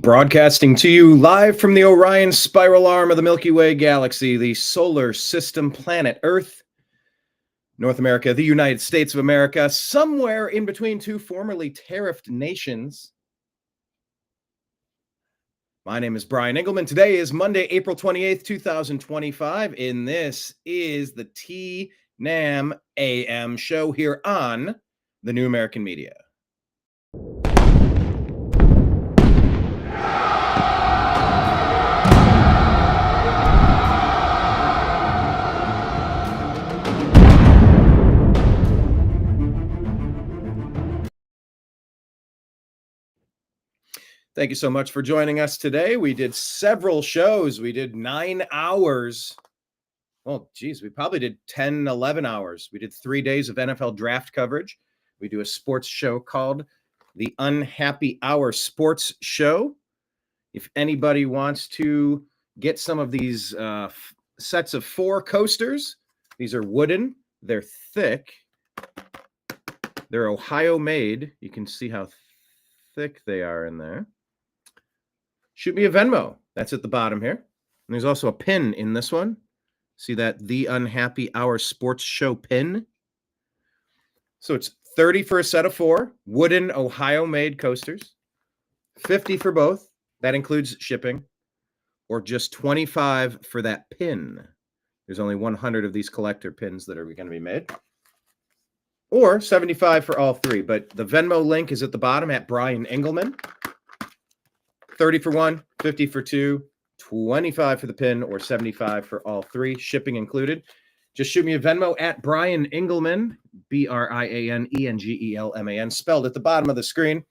Broadcasting to you live from the Orion spiral arm of the Milky Way galaxy, the solar system, planet Earth, North America, the United States of America, somewhere in between two formerly tariffed nations. My name is Brian Engelman. Today is Monday, April 28th, 2025, and this is the TNAM AM Show here on the New American Media. Thank you so much for joining us today. We did several shows. We did 9 hours. Well, geez, we probably did 10, 11 hours. We did 3 days of NFL draft coverage. We do a sports show called the Unhappy Hour Sports Show. If anybody wants to get some of these sets of 4 coasters, these are wooden. They're thick. They're Ohio made. You can see how thick they are in there. Shoot me a Venmo. That's at the bottom here. And there's also a pin in this one. See that? The Unhappy Hour Sports Show pin. So it's $30 for a set of 4 wooden Ohio-made coasters. $50 for both. That includes shipping. Or just $25 for that pin. There's only 100 of these collector pins that are going to be made. Or $75 for all 3. But the Venmo link is at the bottom at Brian Engelman. 30 for 1, 50 for 2, 25 for the pin, or 75 for all 3, shipping included. Just shoot me a Venmo at Brian Engelman, BrianEngelman, spelled at the bottom of the screen,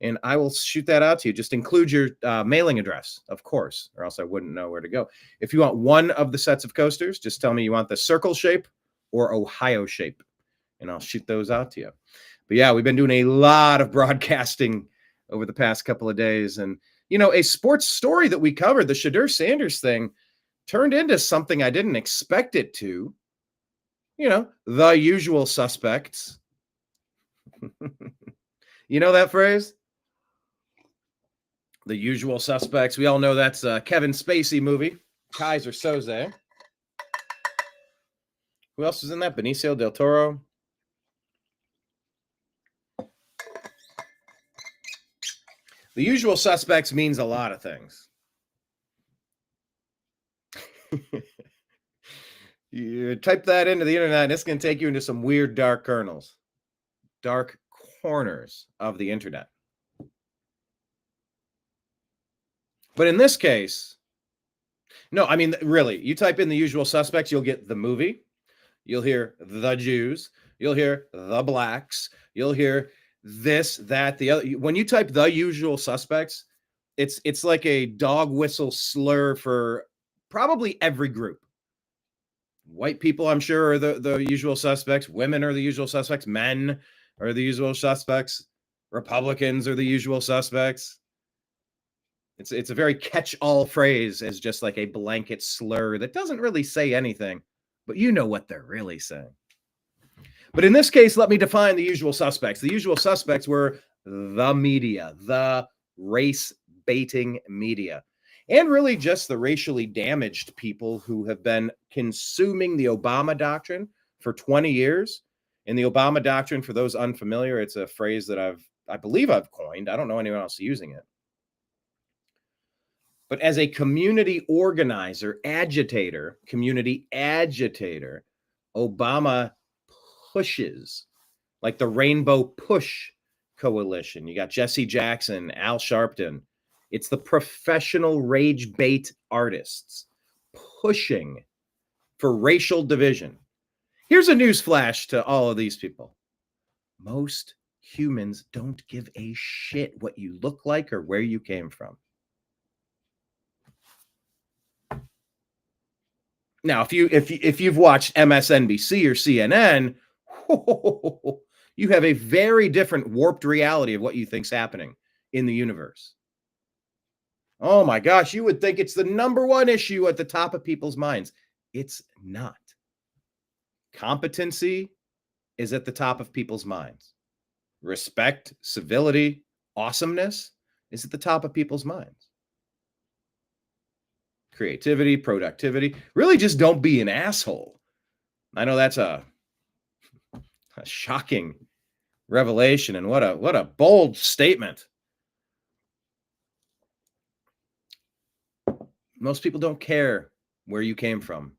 and I will shoot that out to you. Just include your mailing address, of course, or else I wouldn't know where to go. If you want one of the sets of coasters, just tell me you want the circle shape or Ohio shape, and I'll shoot those out to you. But yeah, we've been doing a lot of broadcasting over the past couple of days, and you know, a sports story that we covered, the Shadur Sanders thing, turned into something I didn't expect it to. You know, the usual suspects. You know that phrase? The usual suspects. We all know that's a Kevin Spacey movie. Kaiser Soze. Who else is in that? Benicio del Toro. The usual suspects means a lot of things. You type that into the internet, and it's going to take you into some weird dark corners of the internet. But in this case, no, I mean, really, you type in the usual suspects, you'll get the movie. You'll hear the Jews. You'll hear the blacks. You'll hear this, that, the other. When you type the usual suspects, it's like a dog whistle slur for probably every group. White people, I'm sure, are the usual suspects. Women are the usual suspects. Men are the usual suspects. Republicans are the usual suspects. It's a very catch-all phrase as just like a blanket slur that doesn't really say anything, but you know what they're really saying. But in this case, let me define the usual suspects. The usual suspects were the media, the race-baiting media, and really just the racially damaged people who have been consuming the Obama doctrine for 20 years. And the Obama doctrine, for those unfamiliar, it's a phrase that I believe I've coined. I don't know anyone else using it. But as a community organizer, community agitator, Obama pushes, like the Rainbow Push Coalition. You got Jesse Jackson, Al Sharpton. It's the professional rage bait artists pushing for racial division. Here's a news flash to all of these people. Most humans don't give a shit what you look like or where you came from. Now, if you've watched MSNBC or CNN, you have a very different warped reality of what you think's happening in the universe. Oh my gosh, you would think it's the number one issue at the top of people's minds. It's not. Competency is at the top of people's minds. Respect, civility, awesomeness is at the top of people's minds. Creativity, productivity. Really just don't be an asshole. I know that's a shocking revelation, and what a bold statement. Most people don't care where you came from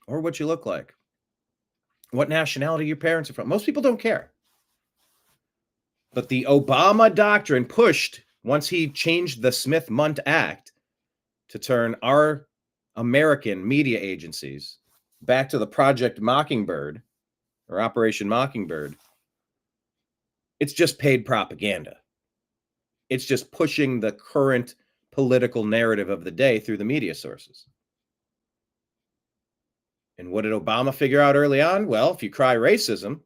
or what you look like, what nationality your parents are from. Most people don't care. But the Obama doctrine pushed, once he changed the Smith-Mundt Act to turn our American media agencies back to the Project Mockingbird or Operation Mockingbird, it's just paid propaganda. It's just pushing the current political narrative of the day through the media sources. And what did Obama figure out early on? Well, if you cry racism,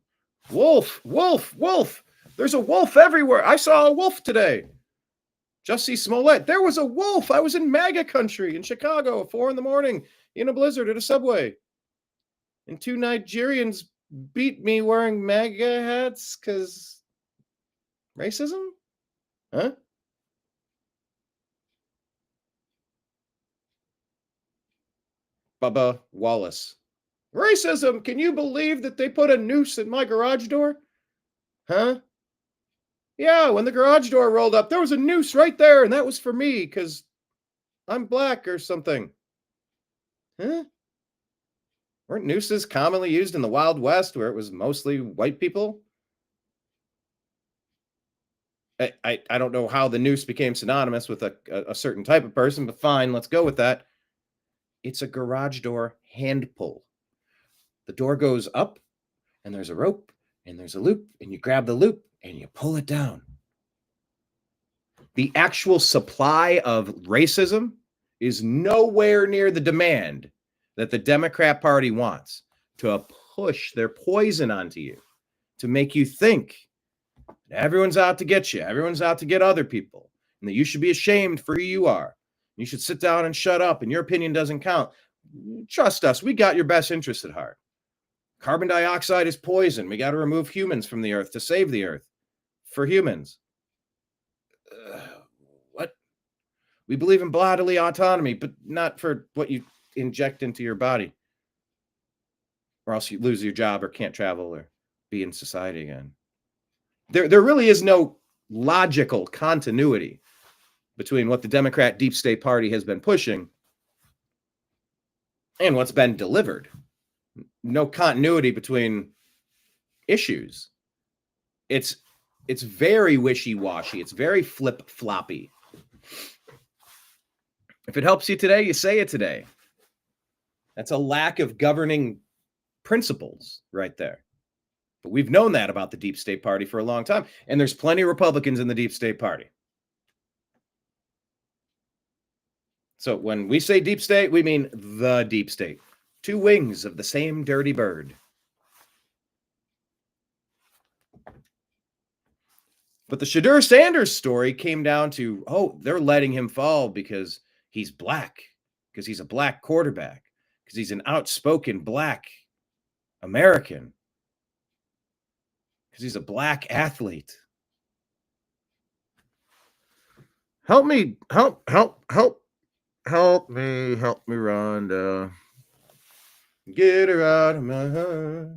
wolf, wolf, wolf. There's a wolf everywhere. I saw a wolf today. Jussie Smollett. There was a wolf. I was in MAGA country in Chicago at 4 a.m. in a blizzard at a Subway. And 2 Nigerians beat me wearing MAGA hats because racism? Huh? Bubba Wallace. Racism. Can you believe that they put a noose in my garage door? Huh? Yeah, when the garage door rolled up, there was a noose right there, and that was for me because I'm black or something. Huh? Weren't nooses commonly used in the Wild West where it was mostly white people? I don't know how the noose became synonymous with a certain type of person, but fine, let's go with that. It's a garage door hand pull. The door goes up, and there's a rope, and there's a loop, and you grab the loop, and you pull it down. The actual supply of racism is nowhere near the demand that the Democrat Party wants to push their poison onto you, to make you think that everyone's out to get you, everyone's out to get other people, and that you should be ashamed for who you are. You should sit down and shut up, and your opinion doesn't count. Trust us, we got your best interest at heart. Carbon dioxide is poison. We got to remove humans from the earth to save the earth for humans. What? We believe in bodily autonomy, but not for what you inject into your body, or else you lose your job or can't travel or be in society again. There really is no logical continuity between what the Democrat deep state party has been pushing and what's been delivered. No continuity between issues. It's very wishy-washy. It's very flip-floppy. If it helps you today, you say it today. That's a lack of governing principles right there. But we've known that about the deep state party for a long time. And there's plenty of Republicans in the deep state party. So when we say deep state, we mean the deep state. 2 wings of the same dirty bird. But the Shadur Sanders story came down to, they're letting him fall because he's black, because he's a black quarterback, because he's an outspoken black American, because he's a black athlete. Help me, help me, Rhonda. Get her out of my heart.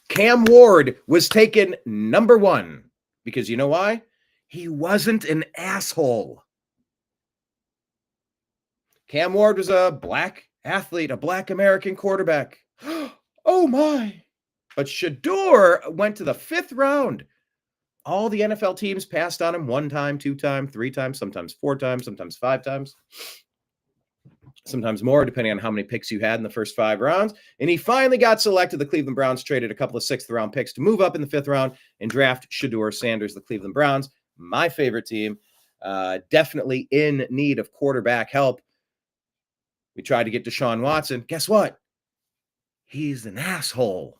Cam Ward was taken number 1 because you know why? He wasn't an asshole. Cam Ward was a black athlete, a black American quarterback. Oh my. But Shadur went to the 5th round. All the NFL teams passed on him 1 time, 2 times, 3 times, sometimes 4 times, sometimes 5 times. Sometimes more, depending on how many picks you had in the first 5 rounds. And he finally got selected. The Cleveland Browns traded a couple of 6th-round picks to move up in the 5th round and draft Shadur Sanders, the Cleveland Browns. My favorite team, definitely in need of quarterback help. We tried to get Deshaun Watson. Guess what? He's an asshole.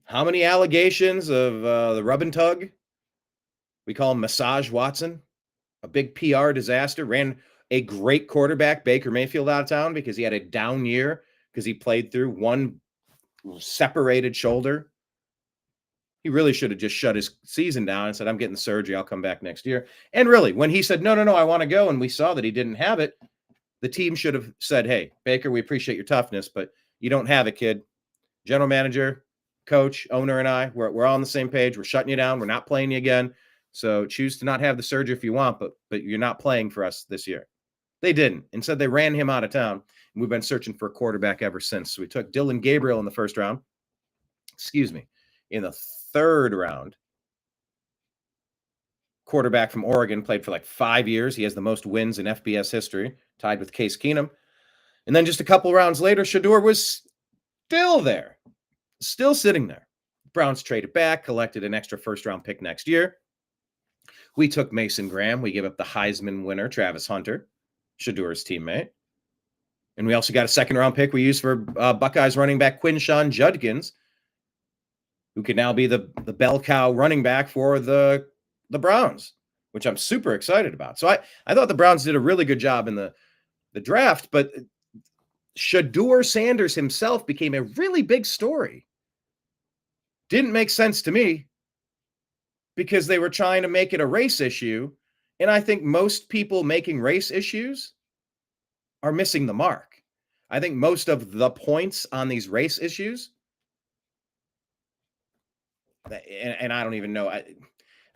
How many allegations of the rub and tug? We call him Massage Watson. A big PR disaster. Ran a great quarterback, Baker Mayfield, out of town because he had a down year because he played through 1 separated shoulder. He really should have just shut his season down and said, I'm getting surgery. I'll come back next year. And really, when he said, no, I want to go, and we saw that he didn't have it, the team should have said, hey, Baker, we appreciate your toughness, but you don't have it, kid. General manager, coach, owner, and I, we're all on the same page. We're shutting you down. We're not playing you again. So choose to not have the surgery if you want, but you're not playing for us this year. They didn't. Instead, they ran him out of town. And we've been searching for a quarterback ever since. So we took Dylan Gabriel in the first round. In the third round. Quarterback from Oregon, played for like 5 years. He has the most wins in FBS history, tied with Case Keenum. And then just a couple rounds later, Shedeur was still there, still sitting there. Browns traded back, collected an extra first-round pick next year. We took Mason Graham. We gave up the Heisman winner, Travis Hunter, Shedeur's teammate. And we also got a second-round pick we used for Buckeyes running back Quinshawn Judkins, who could now be the bell cow running back for the Browns, which I'm super excited about. So I thought the Browns did a really good job in the draft, but Shedeur Sanders himself became a really big story. Didn't make sense to me because they were trying to make it a race issue. And I think most people making race issues are missing the mark. I think most of the points on these race issues, and I don't even know,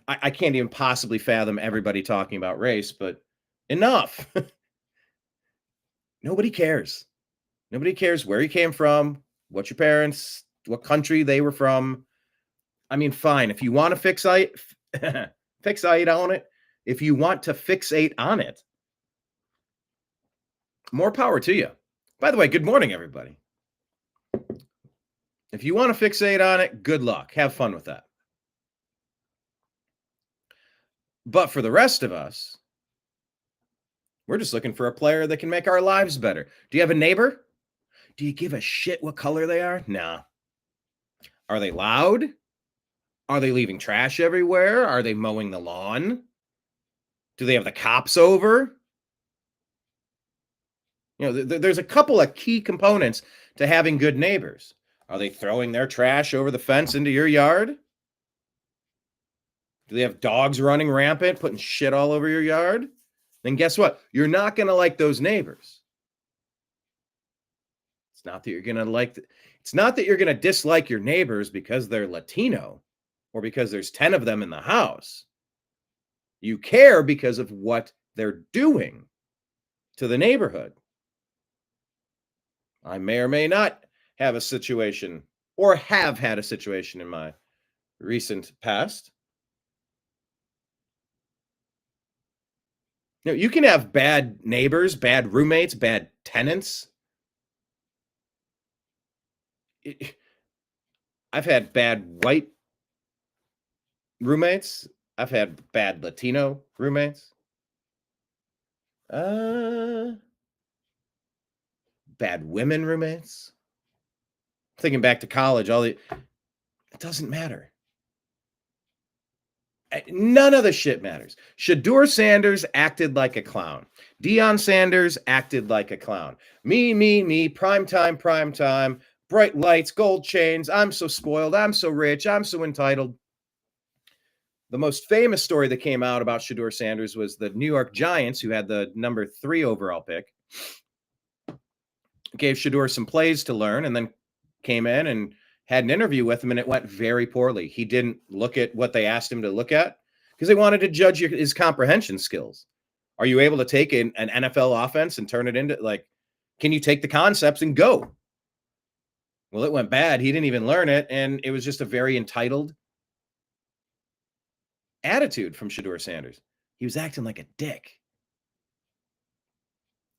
I can't even possibly fathom everybody talking about race, but enough. Nobody cares. Nobody cares where you came from, what your parents, what country they were from. I mean, fine. If you want to fixate on it, if you want to fixate on it, more power to you. By the way, good morning, everybody. If you want to fixate on it, good luck. Have fun with that. But for the rest of us, we're just looking for a player that can make our lives better. Do you have a neighbor? Do you give a shit what color they are? Nah. Are they loud? Are they leaving trash everywhere? Are they mowing the lawn? Do they have the cops over? You know, there's a couple of key components to having good neighbors. Are they throwing their trash over the fence into your yard? Do they have dogs running rampant, putting shit all over your yard? Then guess what? You're not going to like those neighbors. It's not that you're going to it's not that you're going to dislike your neighbors because they're Latino or because there's 10 of them in the house. You care because of what they're doing to the neighborhood. I may or may not have a situation or have had a situation in my recent past. You know, you can have bad neighbors, bad roommates, bad tenants. I've had bad white roommates. I've had bad Latino roommates. Bad women roommates. Thinking back to college, it doesn't matter. None of the shit matters. Shedeur Sanders acted like a clown. Deion Sanders acted like a clown. Me, prime time, bright lights, gold chains. I'm so spoiled. I'm so rich. I'm so entitled. The most famous story that came out about Shedeur Sanders was the New York Giants, who had the number 3 overall pick, gave Shedeur some plays to learn, and then came in and had an interview with him, and it went very poorly. He didn't look at what they asked him to look at because they wanted to judge his comprehension skills. Are you able to take an NFL offense and turn it into, can you take the concepts and go? Well, it went bad. He didn't even learn it, and it was just a very entitled attitude from Shedeur Sanders. He was acting like a dick.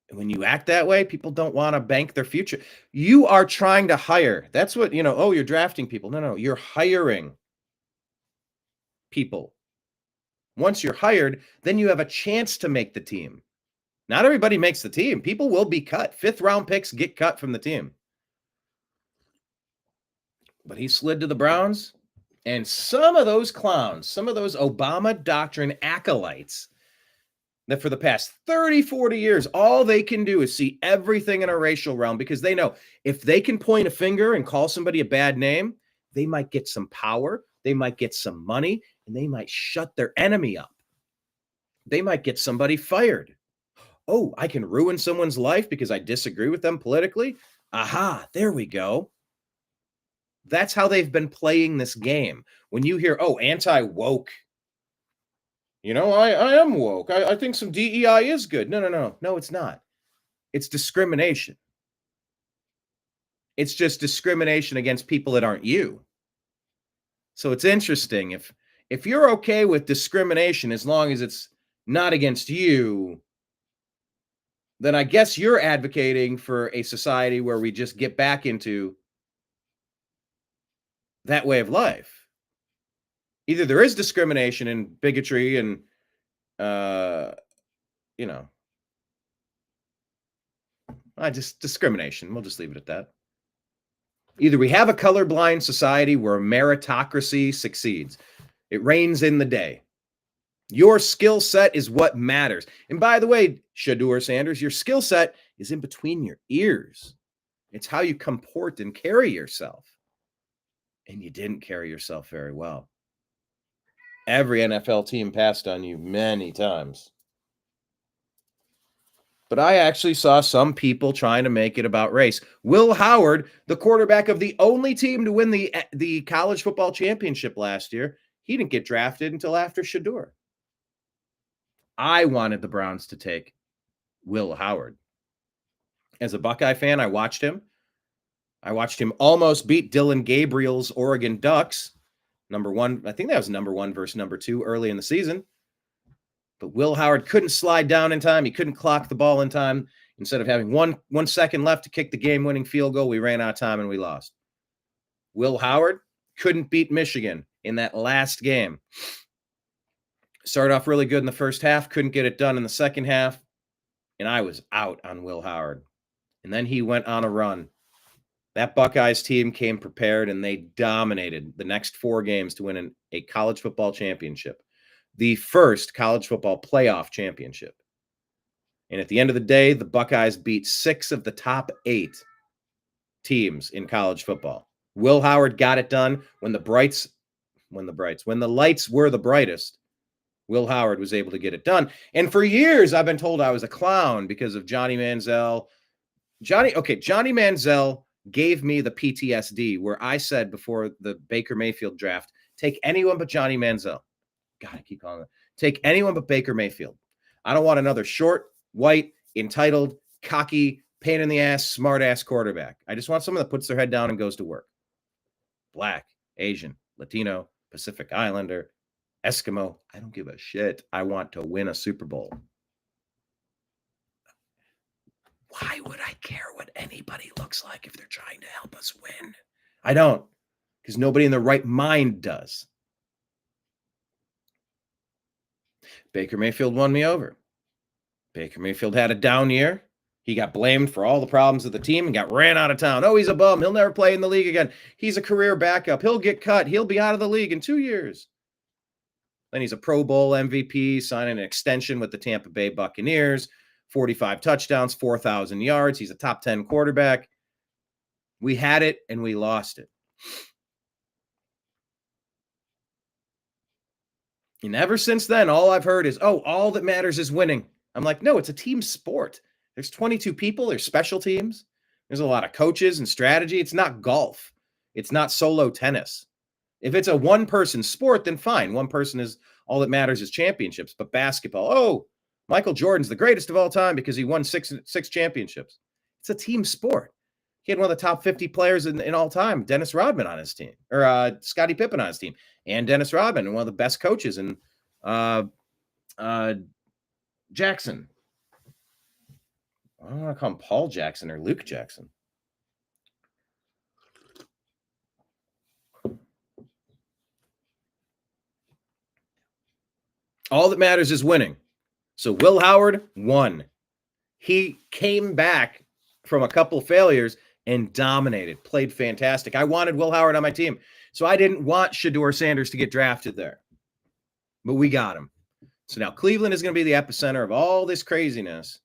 And when you act that way, people don't want to bank their future. You are trying to hire. That's what, you're drafting people. No, you're hiring people. Once you're hired, then you have a chance to make the team. Not everybody makes the team. People will be cut. 5th round picks get cut from the team. But he slid to the Browns, and some of those clowns, some of those Obama doctrine acolytes that for the past 30, 40 years, all they can do is see everything in a racial realm because they know if they can point a finger and call somebody a bad name, they might get some power. They might get some money, and they might shut their enemy up. They might get somebody fired. Oh, I can ruin someone's life because I disagree with them politically? Aha, there we go. That's how they've been playing this game. When you hear, oh, anti-woke, I am woke. I think some DEI is good. No, it's not. It's discrimination. It's just discrimination against people that aren't you. So it's interesting. If you're okay with discrimination as long as it's not against you, then I guess you're advocating for a society where we just get back into that way of life. Either there is discrimination and bigotry and, just discrimination. We'll just leave it at that. Either we have a colorblind society where meritocracy succeeds. It reigns in the day. Your skill set is what matters. And by the way, Shedeur Sanders, your skill set is in between your ears. It's how you comport and carry yourself. And you didn't carry yourself very well. Every NFL team passed on you many times. But I actually saw some people trying to make it about race. Will Howard, the quarterback of the only team to win the college football championship last year, he didn't get drafted until after Shedeur. I wanted the Browns to take Will Howard. As a Buckeye fan, I watched him. I watched him almost beat Dylan Gabriel's Oregon Ducks. Number one, I think that was number 1 versus number 2 early in the season. But Will Howard couldn't slide down in time. He couldn't clock the ball in time. Instead of having one second left to kick the game-winning field goal, we ran out of time and we lost. Will Howard couldn't beat Michigan in that last game. Started off really good in the first half, couldn't get it done in the second half, and I was out on Will Howard. And then he went on a run. That Buckeyes team came prepared, and they dominated the next 4 games to win a college football championship. The first college football playoff championship. And at the end of the day, the Buckeyes beat 6 of the top 8 teams in college football. Will Howard got it done when the lights were the brightest. Will Howard was able to get it done. And for years, I've been told I was a clown because of Johnny Manziel. Johnny Manziel gave me the PTSD where I said before the Baker Mayfield draft, take anyone but Johnny Manziel. God, I keep calling it. Take anyone but Baker Mayfield. I don't want another short, white, entitled, cocky, pain in the ass, smart ass quarterback. I just want someone that puts their head down and goes to work. Black, Asian, Latino, Pacific Islander, Eskimo. I don't give a shit. I want to win a Super Bowl. Why would I care what anybody looks like if they're trying to help us win? I don't, because nobody in their right mind does. Baker Mayfield won me over. Baker Mayfield had a down year. He got blamed for all the problems of the team and got ran out of town. Oh, he's a bum. He'll never play in the league again. He's a career backup. He'll get cut. He'll be out of the league in 2 years. Then he's a Pro Bowl MVP, signing an extension with the Tampa Bay Buccaneers, 45 touchdowns, 4,000 yards. He's a top 10 quarterback. We had it and we lost it. And ever since then, all I've heard is, oh, all that matters is winning. I'm like, no, it's a team sport. There's 22 people. There's special teams. There's a lot of coaches and strategy. It's not golf. It's not solo tennis. If it's a one-person sport, then fine. One person is all that matters is championships. But basketball, oh, Michael Jordan's the greatest of all time because he won six championships. It's a team sport. He had one of the top 50 players in all time, Dennis Rodman on his team, or Scottie Pippen on his team, and Dennis Rodman, and one of the best coaches in Jackson. I don't want to call him Paul Jackson or Luke Jackson. All that matters is winning. So Will Howard won. He came back from a couple failures and dominated, played fantastic. I wanted Will Howard on my team. So I didn't want Shedeur Sanders to get drafted there. But we got him. So now Cleveland is going to be the epicenter of all this craziness.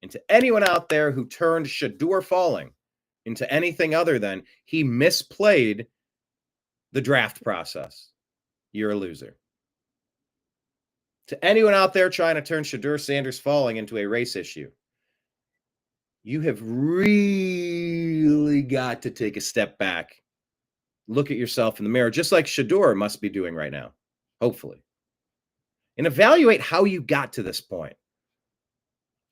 And to anyone out there who turned Shedeur falling into anything other than he misplayed the draft process. you're a loser. To anyone out there trying to turn Shadur Sanders falling into a race issue, you have really got to take a step back, look at yourself in the mirror, just like Shadur must be doing right now, hopefully, and evaluate how you got to this point.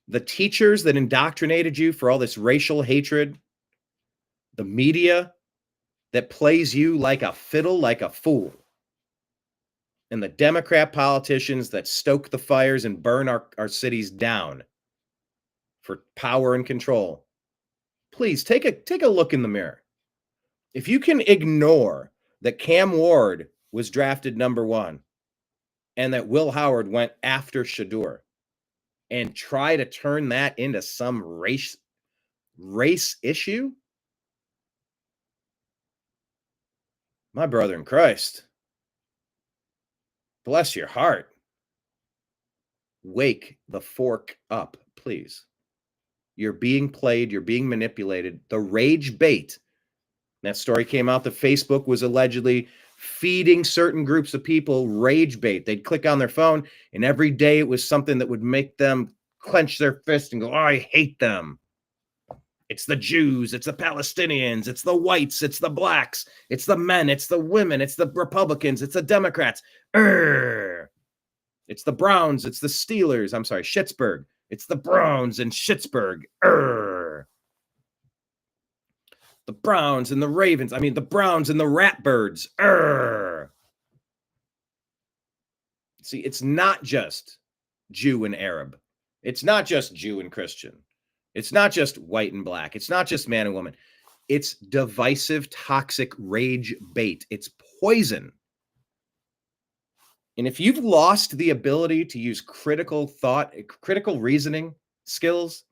The teachers that indoctrinated you for all this racial hatred, the media that plays you like a fiddle, like a fool, and the Democrat politicians that stoke the fires and burn our cities down for power and control. Please take a look in the mirror. If you can ignore that Cam Ward was drafted number 1 and that Will Howard went after Shadur and try to turn that into some race issue, my brother in Christ, bless your heart. Wake the fork up, please. You're being played. You're being manipulated. The rage bait. That story came out that Facebook was allegedly feeding certain groups of people rage bait. They'd click on their phone, and every day it was something that would make them clench their fist and go, oh, I hate them. It's the Jews. It's the Palestinians. It's the whites. It's the blacks. It's the men. It's the women. It's the Republicans. It's the Democrats. It's the Browns. It's the Steelers. I'm sorry, Schittsburg. It's the Browns and Schittsburg. The Browns and the Ravens. I mean, the Browns and the Ratbirds. See, it's not just Jew and Arab. It's not just Jew and Christian. It's not just white and black. It's not just man and woman. It's divisive, toxic rage bait. It's poison. And if you've lost the ability to use critical thought, critical reasoning skills,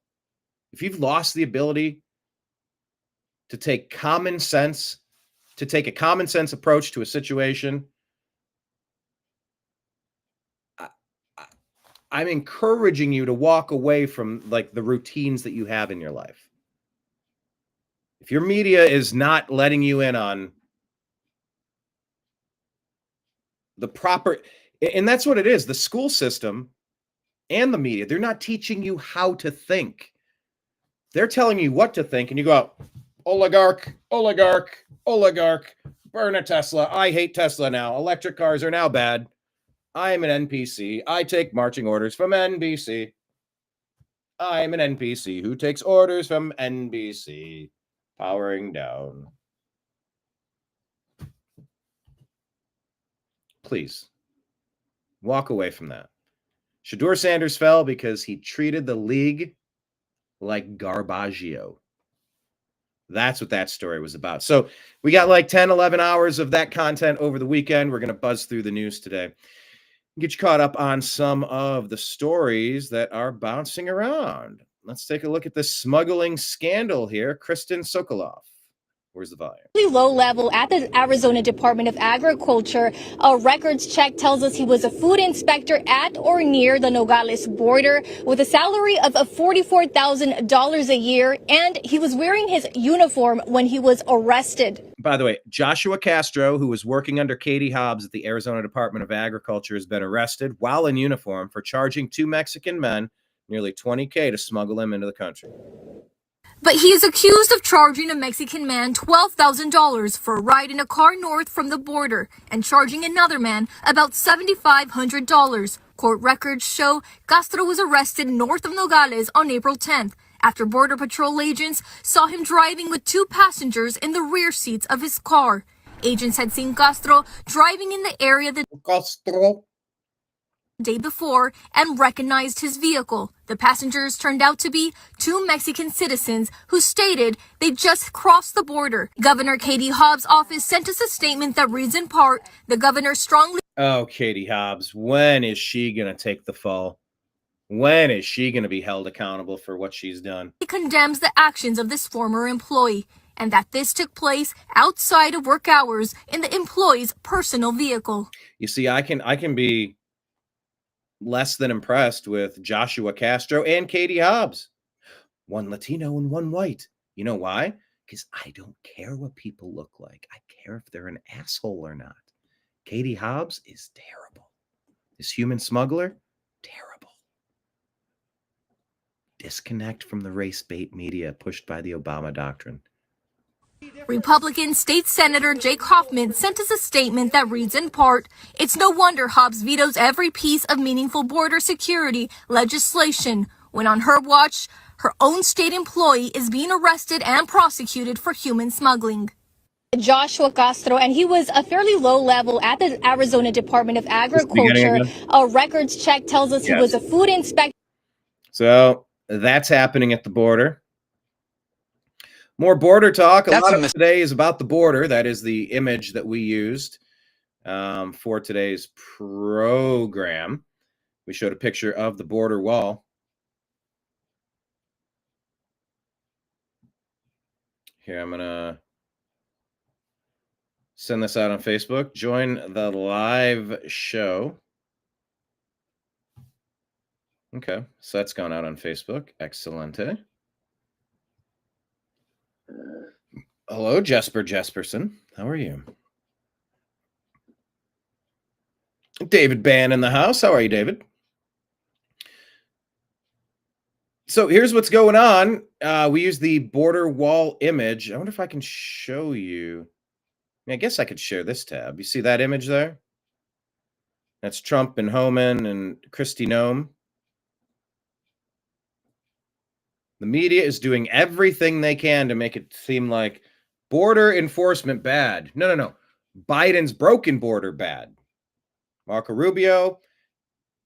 if you've lost the ability to take a common sense approach to a situation, I'm encouraging you to walk away from like the routines that you have in your life. If your media is not letting you in on the proper, and that's what it is, the school system and the media, they're not teaching you how to think. They're telling you what to think, and you go out, oligarch, burn a Tesla. I hate Tesla now. Electric cars are now bad. I'm an NPC. I take marching orders from NBC. I'm an NPC who takes orders from NBC. Powering down. Please, walk away from that. Shadur Sanders fell because he treated the league like garbaggio. That's what that story was about. So we got like 10, 11 hours of that content over the weekend. We're going to buzz through the news today. Get you caught up on some of the stories that are bouncing around. Let's take a look at the smuggling scandal here. Kristen Sokolov. Where's the volume? Low level at the Arizona Department of Agriculture. A records check tells us he was a food inspector at or near the Nogales border with a salary of $44,000 a year, and he was wearing his uniform when he was arrested. By the way, Joshua Castro, who was working under Katie Hobbs at the Arizona Department of Agriculture, has been arrested while in uniform for charging 2 Mexican men nearly $20,000 to smuggle him into the country. But he is accused of charging a Mexican man $12,000 for a ride in a car north from the border and charging another man about $7,500. Court records show Castro was arrested north of Nogales on April 10th after Border Patrol agents saw him driving with 2 passengers in the rear seats of his car. Agents had seen Castro driving in the area the day before and recognized his vehicle. The passengers turned out to be 2 Mexican citizens who stated they just crossed the border. Governor Katie Hobbs' office sent us a statement that reads in part, the governor strongly... Oh, Katie Hobbs, when is she going to take the fall? When is she going to be held accountable for what she's done? He condemns the actions of this former employee and that this took place outside of work hours in the employee's personal vehicle. You see, I can be less than impressed with Joshua Castro and Katie Hobbs. 1 Latino and 1 white. You know why? Because I don't care what people look like. I care if they're an asshole or not. Katie Hobbs is terrible. This human smuggler, terrible. Disconnect from the race bait media pushed by the Obama doctrine. Republican State Senator Jake Hoffman sent us a statement that reads in part, "It's no wonder Hobbs vetoes every piece of meaningful border security legislation when on her watch, her own state employee is being arrested and prosecuted for human smuggling." Joshua Castro, and he was a fairly low level at the Arizona Department of Agriculture. A records check tells us he was a food inspector. So that's happening at the border. More border talk. A lot of today is about the border. That is the image that we used for today's program. We showed a picture of the border wall. Here, I'm going to send this out on Facebook. Join the live show. Okay, so that's gone out on Facebook. Excelente. Hello, Jesperson. How are you? David Bann in the house. How are you, David? So here's what's going on. We use the border wall image. I wonder if I can show you. I guess I could share this tab. You see that image there? That's Trump and Homan and Kristi Noem. The media is doing everything they can to make it seem like border enforcement bad. No. Biden's broken border bad. Marco Rubio,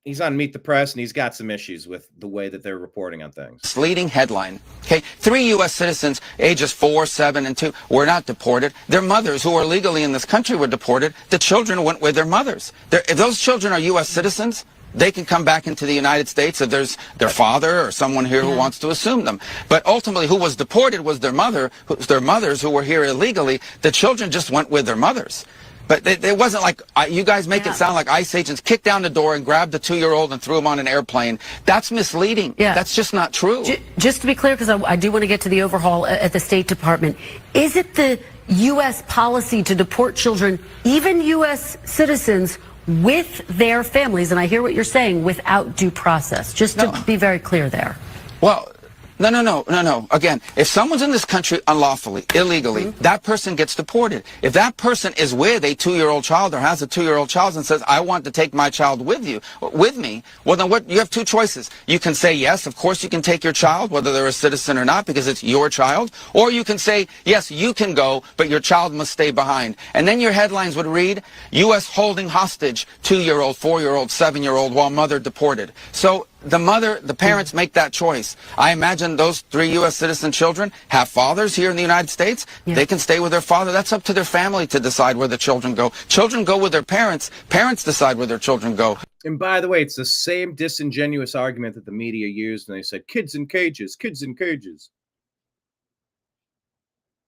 he's on Meet the Press, and he's got some issues with the way that they're reporting on things. Misleading headline. Okay, 3 U.S. citizens, ages 4, 7, and 2, were not deported. Their mothers, who are legally in this country, were deported. The children went with their mothers. If those children are U.S. citizens, they can come back into the United States if there's their father or someone here who wants to assume them. But ultimately, who was deported was their mothers who were here illegally. The children just went with their mothers. But it wasn't like, you guys make it sound like ICE agents kicked down the door and grabbed the 2-year-old and threw him on an airplane. That's misleading. Yeah. That's just not true. Just to be clear, because I do want to get to the overhaul at the State Department, is it the U.S. policy to deport children, even U.S. citizens, with their families, and I hear what you're saying, without due process, just to be very clear there? Well, no. Again, if someone's in this country unlawfully, illegally, that person gets deported. If that person is with a 2-year-old child or has a 2-year-old child and says, I want to take my child with me, well, then you have two choices. You can say, yes, of course you can take your child, whether they're a citizen or not, because it's your child. Or you can say, yes, you can go, but your child must stay behind. And then your headlines would read, U.S. holding hostage 2-year-old, 4-year-old, 7-year-old while mother deported. So the parents make that choice. I imagine those 3 U.S. citizen children have fathers here in the United States. Yeah. They can stay with their father. That's up to their family to decide where the children go. Children go with their parents. Parents decide where their children go. And by the way, it's the same disingenuous argument that the media used when they said, kids in cages, kids in cages.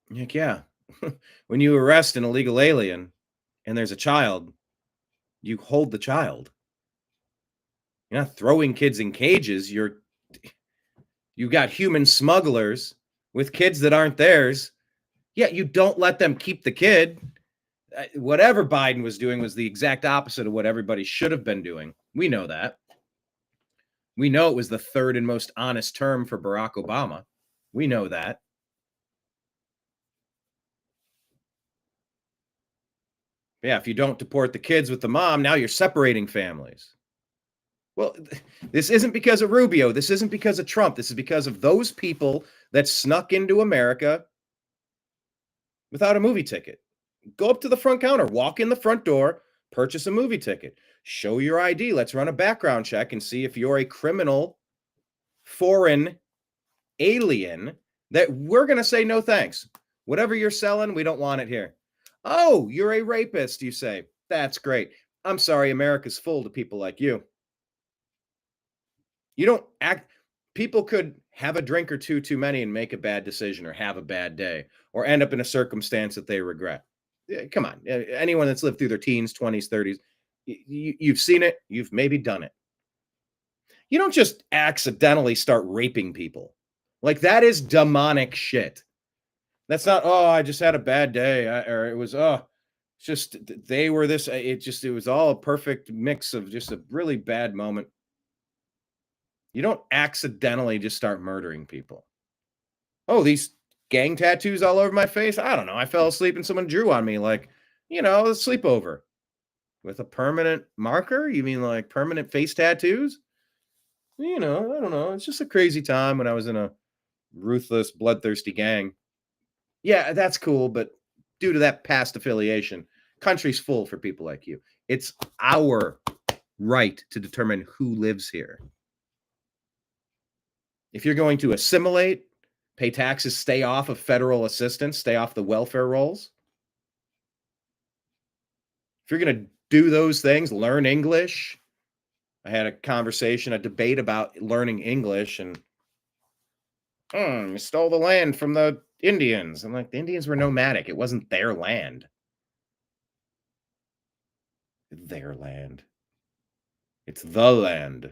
Like, yeah, when you arrest an illegal alien and there's a child, you hold the child. You're not throwing kids in cages. You've got human smugglers with kids that aren't theirs. Yeah, you don't let them keep the kid. Whatever Biden was doing was the exact opposite of what everybody should have been doing. We know that. We know it was the third and most honest term for Barack Obama. We know that. Yeah, if you don't deport the kids with the mom, now you're separating families. Well, this isn't because of Rubio. This isn't because of Trump. This is because of those people that snuck into America without a movie ticket. Go up to the front counter, walk in the front door, purchase a movie ticket, show your ID. Let's run a background check and see if you're a criminal, foreign alien that we're going to say no thanks. Whatever you're selling, we don't want it here. Oh, you're a rapist, you say. That's great. I'm sorry, America's full to people like you. You don't act. People could have a drink or two too many and make a bad decision or have a bad day or end up in a circumstance that they regret. Come on. Anyone that's lived through their teens, 20s, 30s, you've seen it. You've maybe done it. You don't just accidentally start raping people. Like, that is demonic shit. That's not, oh, I just had a bad day. Or it was, oh, Just they were this. It was all a perfect mix of just a really bad moment. You don't accidentally just start murdering people. Oh, these gang tattoos all over my face. I don't know. I fell asleep and someone drew on me like, a sleepover with a permanent marker. You mean like permanent face tattoos? I don't know. It's just a crazy time when I was in a ruthless, bloodthirsty gang. Yeah, that's cool. But due to that past affiliation, country's full for people like you. It's our right to determine who lives here. If you're going to assimilate, pay taxes, stay off of federal assistance, stay off the welfare rolls. If you're going to do those things, learn English. I had a debate about learning English, and you stole the land from the Indians. I'm like, the Indians were nomadic. It wasn't their land. Their land. It's the land.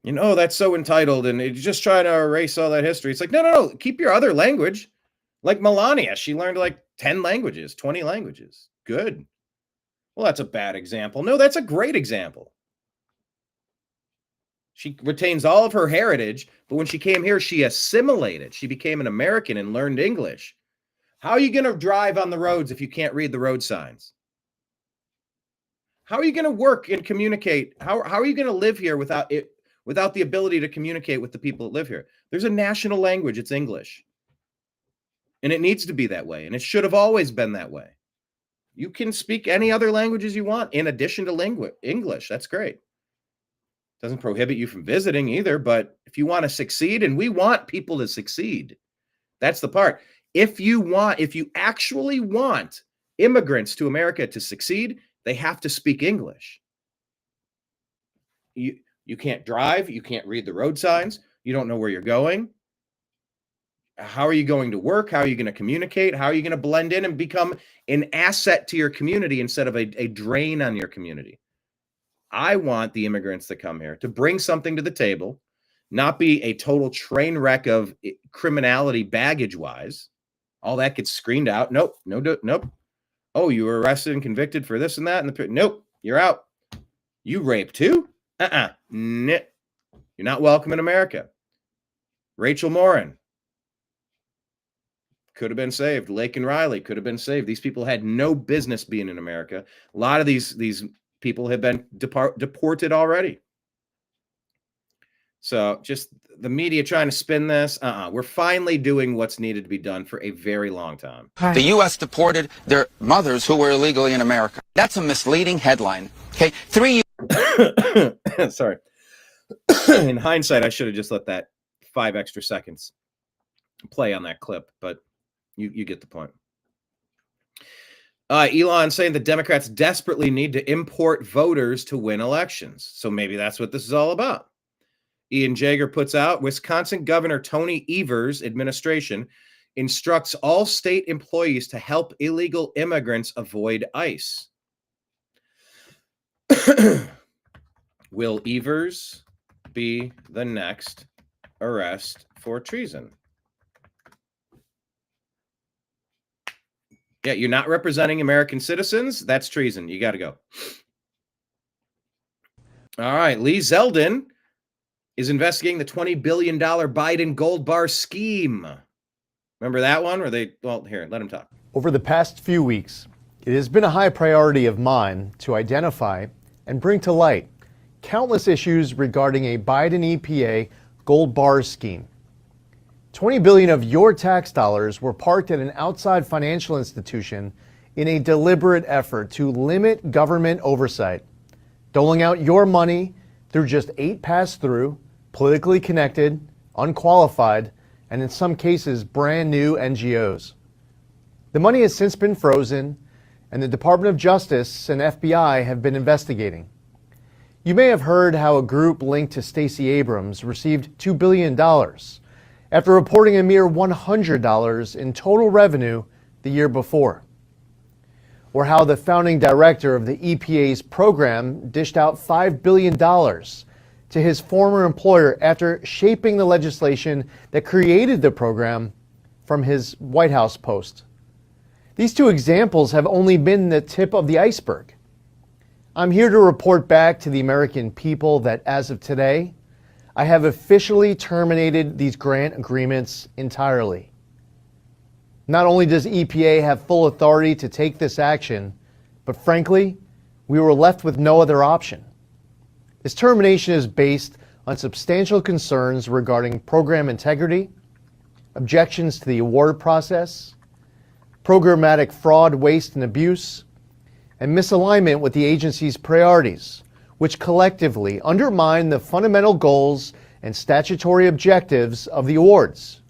That's so entitled, and it's just trying to erase all that history. It's like, no. Keep your other language. Like Melania, she learned like 10 languages, 20 languages. Good. Well, that's a bad example. No, that's a great example. She retains all of her heritage, but when she came here, she assimilated. She became an American and learned English. How are you going to drive on the roads if you can't read the road signs? How are you going to work and communicate? How are you going to live here without the ability to communicate with the people that live here? There's a national language. It's English. And it needs to be that way. And it should have always been that way. You can speak any other languages you want in addition to English. That's great. Doesn't prohibit you from visiting either. But if you want to succeed, and we want people to succeed, that's the part. If you actually want immigrants to America to succeed, they have to speak English. You can't drive. You can't read the road signs. You don't know where you're going. How are you going to work? How are you going to communicate? How are you going to blend in and become an asset to your community instead of a drain on your community? I want the immigrants that come here to bring something to the table, not be a total train wreck of criminality baggage-wise. All that gets screened out. Nope. Oh, you were arrested and convicted for this and that. Nope, you're out. You raped too? You're not welcome in America. Rachel Morin could have been saved. Lake and Riley could have been saved. These people had no business being in America. A lot of these people have been deported already. So just the media trying to spin this. We're finally doing what's needed to be done for a very long time. The U.S. deported their mothers who were illegally in America. That's a misleading headline. Okay, 3 years. Sorry. In hindsight, I should have just let that 5 extra seconds play on that clip, but you get the point. Elon saying the Democrats desperately need to import voters to win elections. So maybe that's what this is all about. Ian Jaeger puts out, Wisconsin Governor Tony Evers' administration instructs all state employees to help illegal immigrants avoid ICE. Will Evers be the next arrest for treason? Yeah, you're not representing American citizens. That's treason. You got to go. All right. Lee Zeldin is investigating the $20 billion Biden gold bar scheme. Remember that one? Here, let him talk. Over the past few weeks, it has been a high priority of mine to identify and bring to light countless issues regarding a Biden EPA gold bar scheme. $20 billion of your tax dollars were parked at an outside financial institution in a deliberate effort to limit government oversight, doling out your money through just 8 pass-through, politically connected, unqualified, and in some cases brand new NGOs. The money has since been frozen, and the Department of Justice and FBI have been investigating. You may have heard how a group linked to Stacey Abrams received $2 billion after reporting a mere $100 in total revenue the year before. Or how the founding director of the EPA's program dished out $5 billion to his former employer after shaping the legislation that created the program from his White House post. These two examples have only been the tip of the iceberg. I'm here to report back to the American people that as of today, I have officially terminated these grant agreements entirely. Not only does EPA have full authority to take this action, but frankly, we were left with no other option. This termination is based on substantial concerns regarding program integrity, objections to the award process, programmatic fraud, waste, and abuse, and misalignment with the agency's priorities, which collectively undermine the fundamental goals and statutory objectives of the awards.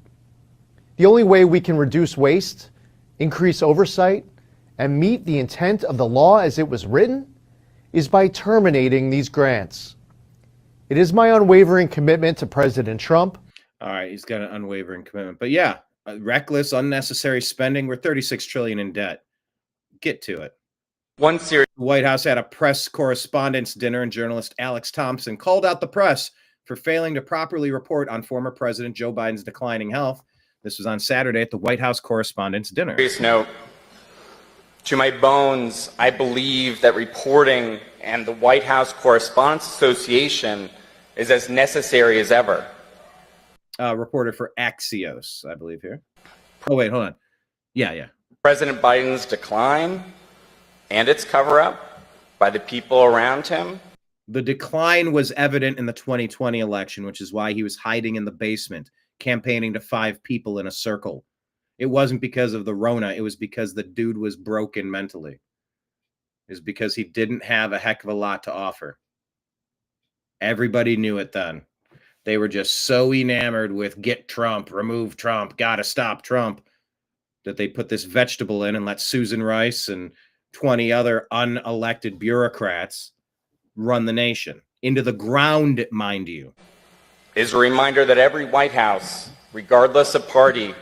The only way we can reduce waste, increase oversight, and meet the intent of the law as it was written is by terminating these grants. It is my unwavering commitment to President Trump. All right, he's got an unwavering commitment. But yeah, reckless, unnecessary spending. We're $36 trillion in debt. Get to it. One series. The White House had a press correspondence dinner, and journalist Alex Thompson called out the press for failing to properly report on former President Joe Biden's declining health. This was on Saturday at the White House Correspondents' Dinner. Serious note. To my bones, I believe that reporting and the White House Correspondents Association is as necessary as ever. Reporter for Axios, I believe here. Oh, wait, hold on. Yeah. President Biden's decline and its cover-up by the people around him. The decline was evident in the 2020 election, which is why he was hiding in the basement, campaigning to 5 people in a circle. It wasn't because of the Rona. It was because the dude was broken mentally. It was because he didn't have a heck of a lot to offer. Everybody knew it then. They were just so enamored with get Trump, remove Trump, gotta stop Trump, that they put this vegetable in and let Susan Rice and 20 other unelected bureaucrats run the nation. Into the ground, mind you. Is a reminder that every White House, regardless of party,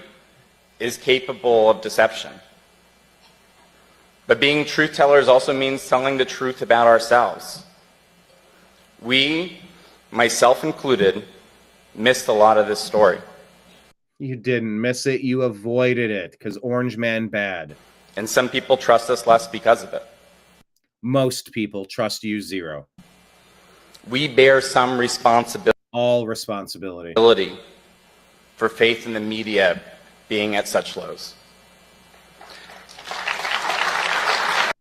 is capable of deception. But being truth tellers also means telling the truth about ourselves. We, myself included, missed a lot of this story. You didn't miss it. You avoided it because Orange Man bad. And some people trust us less because of it. Most people trust you zero. We bear some responsibility. All responsibility. For faith in the media being at such lows.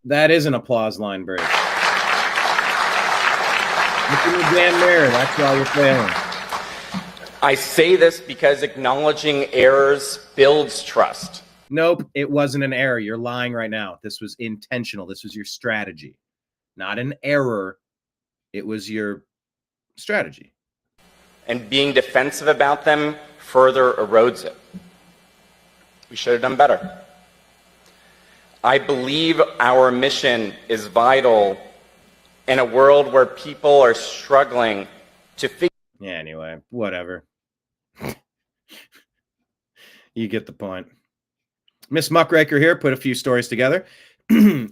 That is an applause line break. Look in the damn mirror. That's why you're failing. I say this because acknowledging errors builds trust. Nope, it wasn't an error. You're lying right now. This was intentional. This was your strategy. Not an error. It was your strategy. And being defensive about them further erodes it. We should have done better. I believe our mission is vital in a world where people are struggling to figure. Yeah, anyway, whatever. You get the point. Miss Muckraker here put a few stories together.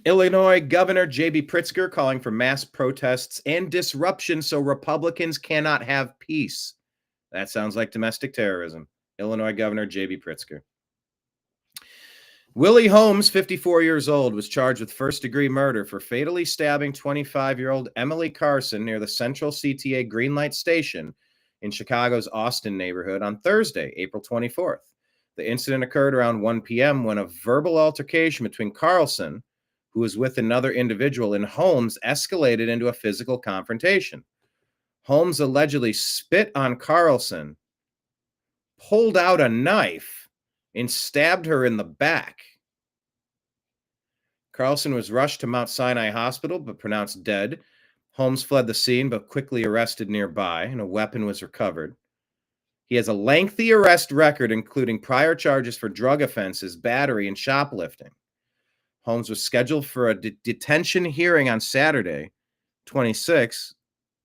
Illinois Governor J.B. Pritzker calling for mass protests and disruption so Republicans cannot have peace. That sounds like domestic terrorism. Illinois Governor J.B. Pritzker. Willie Holmes, 54 years old, was charged with first-degree murder for fatally stabbing 25-year-old Emily Carson near the Central CTA Greenlight Station in Chicago's Austin neighborhood on Thursday, April 24th. The incident occurred around 1 p.m. when a verbal altercation between Carlson, who was with another individual, and Holmes escalated into a physical confrontation. Holmes allegedly spit on Carlson, pulled out a knife, and stabbed her in the back. Carlson was rushed to Mount Sinai Hospital, but pronounced dead. Holmes fled the scene, but quickly arrested nearby, and a weapon was recovered. He has a lengthy arrest record, including prior charges for drug offenses, battery, and shoplifting. Holmes was scheduled for a detention hearing on Saturday, 26,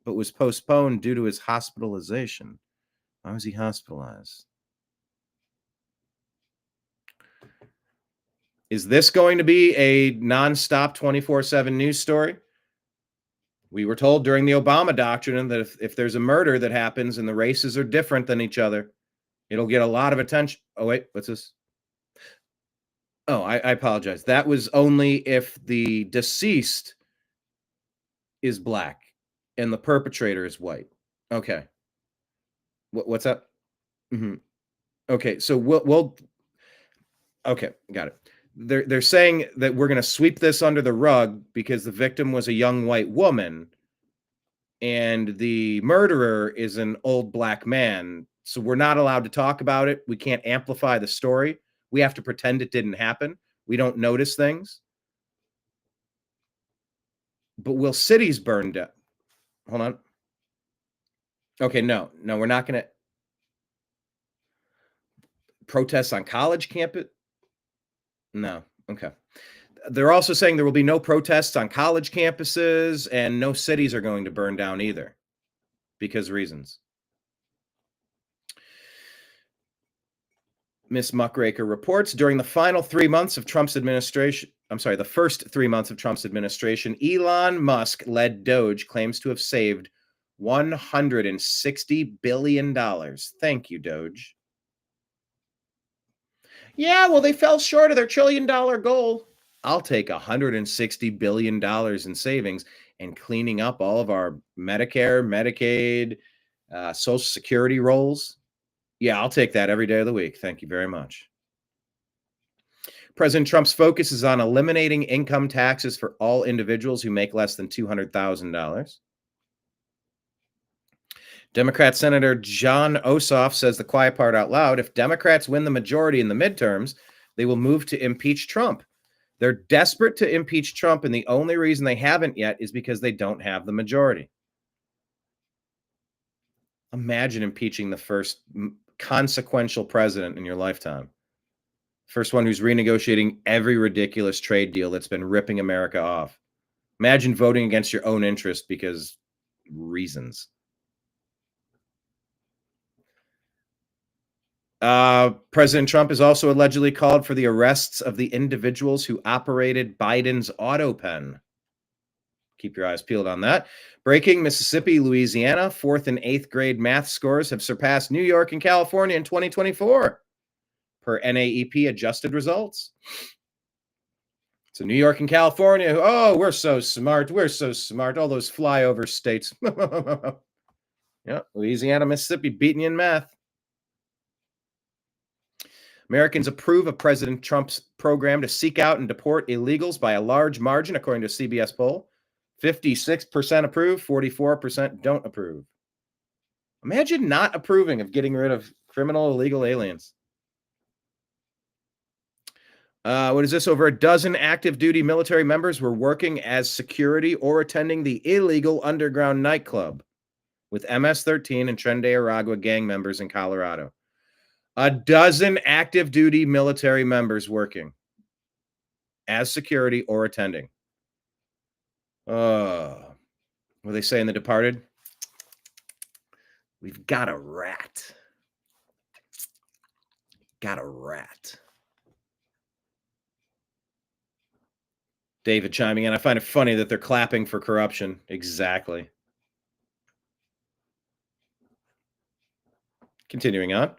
but was postponed due to his hospitalization. Why was he hospitalized? Is this going to be a nonstop 24/7 news story? We were told during the Obama doctrine that if there's a murder that happens and the races are different than each other, it'll get a lot of attention. Oh, wait, what's this? Oh, I apologize. That was only if the deceased is black and the perpetrator is white. Okay. What's up? Hmm. Okay, so we'll okay, got it. They're saying that we're going to sweep this under the rug because the victim was a young white woman and the murderer is an old black man. So we're not allowed to talk about it. We can't amplify the story. We have to pretend it didn't happen. We don't notice things. But will cities burn down? Hold on. Okay, no, we're not going to protest on college campus. No, okay. They're also saying there will be no protests on college campuses and no cities are going to burn down either because reasons. Miss Muckraker reports during the final 3 months of Trump's administration, the first 3 months of Trump's administration, Elon Musk-led Doge claims to have saved $160 billion. Thank you, Doge. Yeah, well, they fell short of their $1 trillion goal. I'll take $160 billion in savings and cleaning up all of our Medicare, Medicaid, Social Security rolls. Yeah, I'll take that every day of the week. Thank you very much. President Trump's focus is on eliminating income taxes for all individuals who make less than $200,000. Democrat Senator John Ossoff says the quiet part out loud. If Democrats win the majority in the midterms, they will move to impeach Trump. They're desperate to impeach Trump, and the only reason they haven't yet is because they don't have the majority. Imagine impeaching the first consequential president in your lifetime. First one who's renegotiating every ridiculous trade deal that's been ripping America off. Imagine voting against your own interest because reasons. President Trump has also allegedly called for the arrests of the individuals who operated Biden's auto pen. Keep your eyes peeled on that. Breaking: Mississippi, Louisiana, 4th and 8th grade math scores have surpassed New York and California in 2024, per NAEP adjusted results. So New York and California, oh, we're so smart. We're so smart. All those flyover states. Yeah, Louisiana, Mississippi beating you in math. Americans approve of President Trump's program to seek out and deport illegals by a large margin, according to a CBS poll. 56% approve, 44% don't approve. Imagine not approving of getting rid of criminal illegal aliens. What is this? Over a dozen active duty military members were working as security or attending the illegal underground nightclub with MS-13 and Tren de Aragua gang members in Colorado. A dozen active duty military members working as security or attending. What do they say in The Departed? We've got a rat. Got a rat. David chiming in. I find it funny that they're clapping for corruption. Exactly. Continuing on.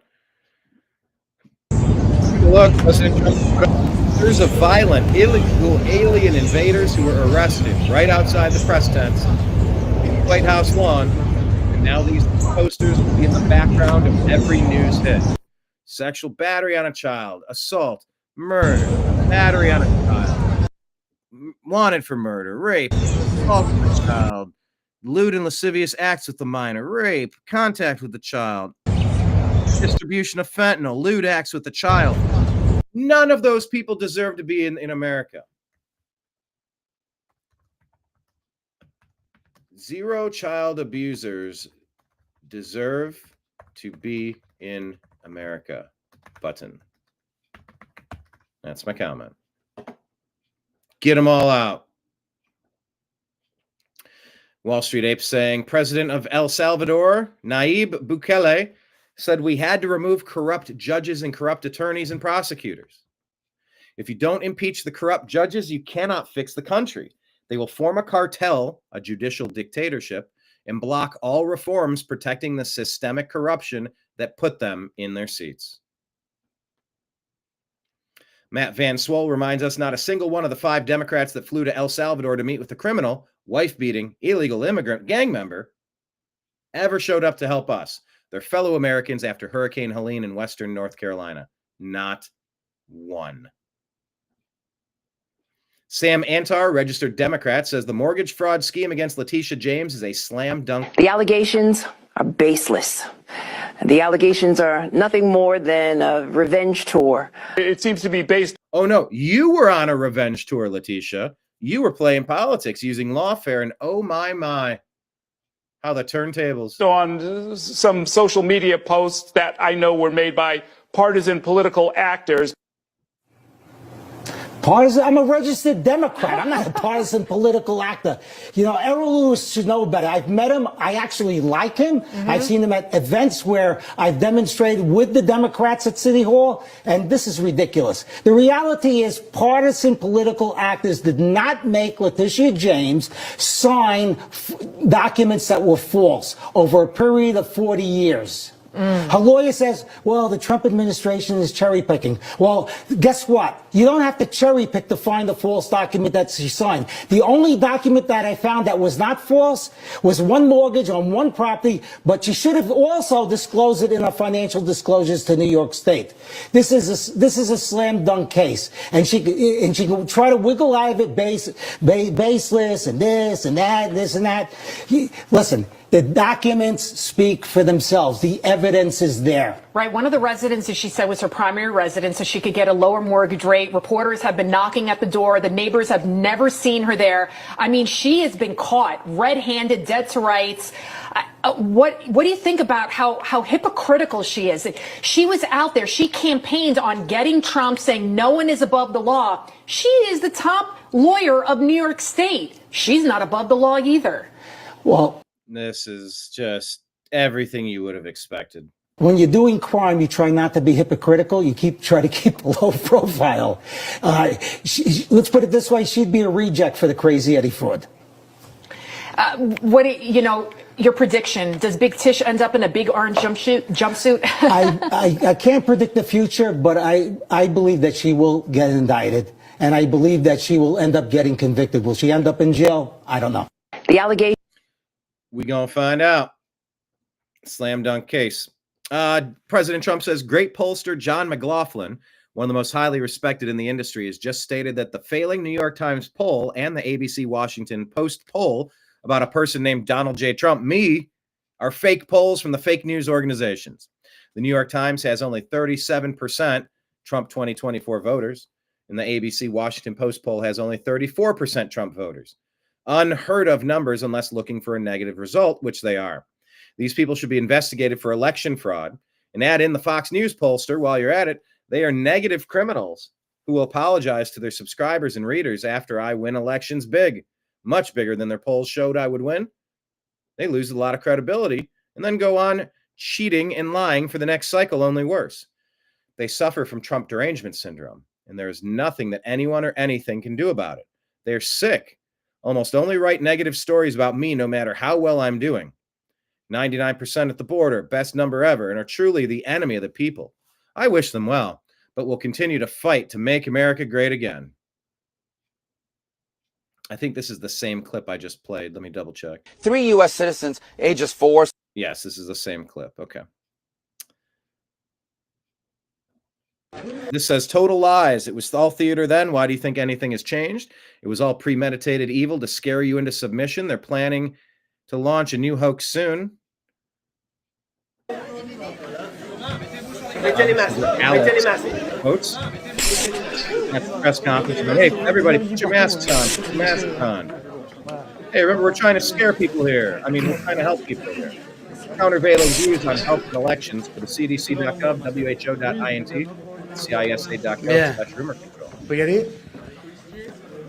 Look, President Trump put up pictures of violent, illegal alien invaders who were arrested right outside the press tents in the White House lawn. And now these posters will be in the background of every news hit. Sexual battery on a child, assault, murder, battery on a child, wanted for murder, rape, assault with a child, lewd and lascivious acts with the minor, rape, contact with the child, distribution of fentanyl, lewd acts with the child. None of those people deserve to be in America. Zero child abusers deserve to be in America. Button. That's my comment. Get them all out. Wall Street Ape saying President of El Salvador, Nayib Bukele, said we had to remove corrupt judges and corrupt attorneys and prosecutors. If you don't impeach the corrupt judges, you cannot fix the country. They will form a cartel, a judicial dictatorship, and block all reforms protecting the systemic corruption that put them in their seats. Matt Van Swol reminds us not a single one of the 5 Democrats that flew to El Salvador to meet with the criminal, wife-beating, illegal immigrant gang member ever showed up to help us, their fellow Americans, after Hurricane Helene in Western North Carolina. Not one. Sam Antar, registered Democrat, says the mortgage fraud scheme against Letitia James is a slam dunk. The allegations are baseless. The allegations are nothing more than a revenge tour. It seems to be based. Oh, no, you were on a revenge tour, Letitia. You were playing politics using lawfare, and oh, my, how the turntables. On some social media posts that I know were made by partisan political actors. Partisan? I'm a registered Democrat. I'm not a partisan political actor. You know, Errol Lewis should know better. I've met him. I actually like him. I've seen him at events where I've demonstrated with the Democrats at City Hall, and this is ridiculous. The reality is partisan political actors did not make Letitia James sign documents that were false over a period of 40 years. Her lawyer says, well, the Trump administration is cherry picking. Well, guess what? You don't have to cherry pick to find a false document that she signed. The only document that I found that was not false was one mortgage on one property, but she should have also disclosed it in her financial disclosures to New York State. This is a slam dunk case, and she can try to wiggle out of it baseless and this and that, this and that. Listen. The documents speak for themselves. The evidence is there. Right. One of the residences, she said, was her primary residence, so she could get a lower mortgage rate. Reporters have been knocking at the door. The neighbors have never seen her there. I mean, she has been caught red-handed, dead to rights. What do you think about how hypocritical she is? She was out there. She campaigned on getting Trump, saying no one is above the law. She is the top lawyer of New York State. She's not above the law either. Well, this is just everything you would have expected. When you're doing crime, you try not to be hypocritical. You try to keep a low profile. Let's put it this way: she'd be a reject for the Crazy Eddie fraud. Your prediction? Does Big Tish end up in a big orange jumpsuit? I can't predict the future, but I believe that she will get indicted, and I believe that she will end up getting convicted. Will she end up in jail? I don't know. The allegation. We gonna find out. Slam dunk case. President Trump says great pollster John McLaughlin, one of the most highly respected in the industry, has just stated that the failing New York Times poll and the ABC Washington Post poll about a person named Donald J. Trump, me, are fake polls from the fake news organizations. The New York Times has only 37% Trump 2024 voters, and the ABC Washington Post poll has only 34% Trump voters. Unheard of numbers unless looking for a negative result, which they are. These people should be investigated for election fraud, and add in the Fox News pollster while you're at it. They are negative criminals who will apologize to their subscribers and readers after I win elections big, much bigger than their polls showed I would win. They lose a lot of credibility and then go on cheating and lying for the next cycle, only worse. They suffer from Trump derangement syndrome, and there is nothing that anyone or anything can do about it. They're sick. Almost only write negative stories about me no matter how well I'm doing. 99% at the border, best number ever, and are truly the enemy of the people. I wish them well, but will continue to fight to make America great again. I think this is the same clip I just played. Let me double check. 3 U.S. citizens, ages 4. Yes, this is the same clip. Okay. This says total lies. It was all theater then. Why do you think anything has changed? It was all premeditated evil to scare you into submission. They're planning to launch a new hoax soon. Quotes. At the press conference. Hey, everybody, put your masks on. Put your masks on. Hey, remember, we're trying to scare people here. I mean, we're trying to help people here. Countervailing views on health and elections for the CDC.gov, WHO.int, CISA.gov/rumor control. Regardez.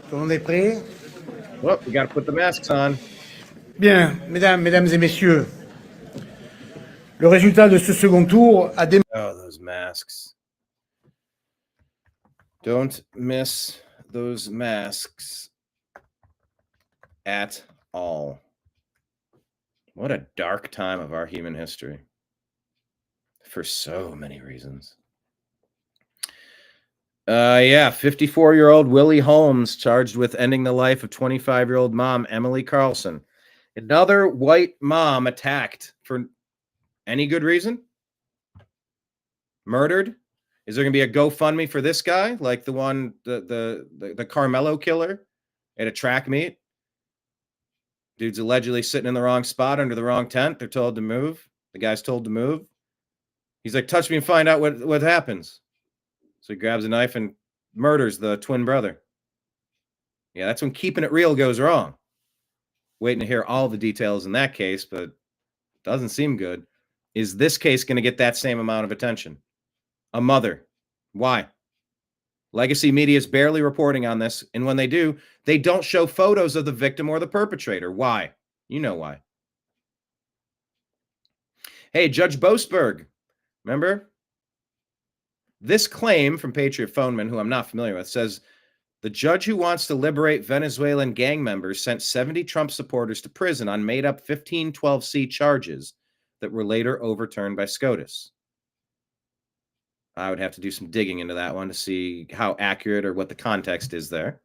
Tout le monde est prêt? Well, we got to put the masks on. Bien, mesdames et messieurs, le résultat de ce second tour a démontré. Oh, those masks. Don't miss those masks at all. What a dark time of our human history. For so many reasons. Yeah, 54-year-old Willie Holmes charged with ending the life of 25-year-old mom Emily Carlson. Another white mom attacked for any good reason? Murdered? Is there going to be a GoFundMe for this guy, like the one, the Carmelo killer at a track meet? Dude's allegedly sitting in the wrong spot under the wrong tent. They're told to move. The guy's told to move. He's like, touch me and find out what happens. So he grabs a knife and murders the twin brother. Yeah, that's when keeping it real goes wrong. Waiting to hear all the details in that case, but doesn't seem good. Is this case going to get that same amount of attention? A mother. Why? Legacy media is barely reporting on this, and when they do, they don't show photos of the victim or the perpetrator. Why? You know why. Hey, Judge Boasberg, remember? This claim from Patriot Phoneman, who I'm not familiar with, says the judge who wants to liberate Venezuelan gang members sent 70 Trump supporters to prison on made-up 1512C charges that were later overturned by SCOTUS. I would have to do some digging into that one to see how accurate or what the context is there.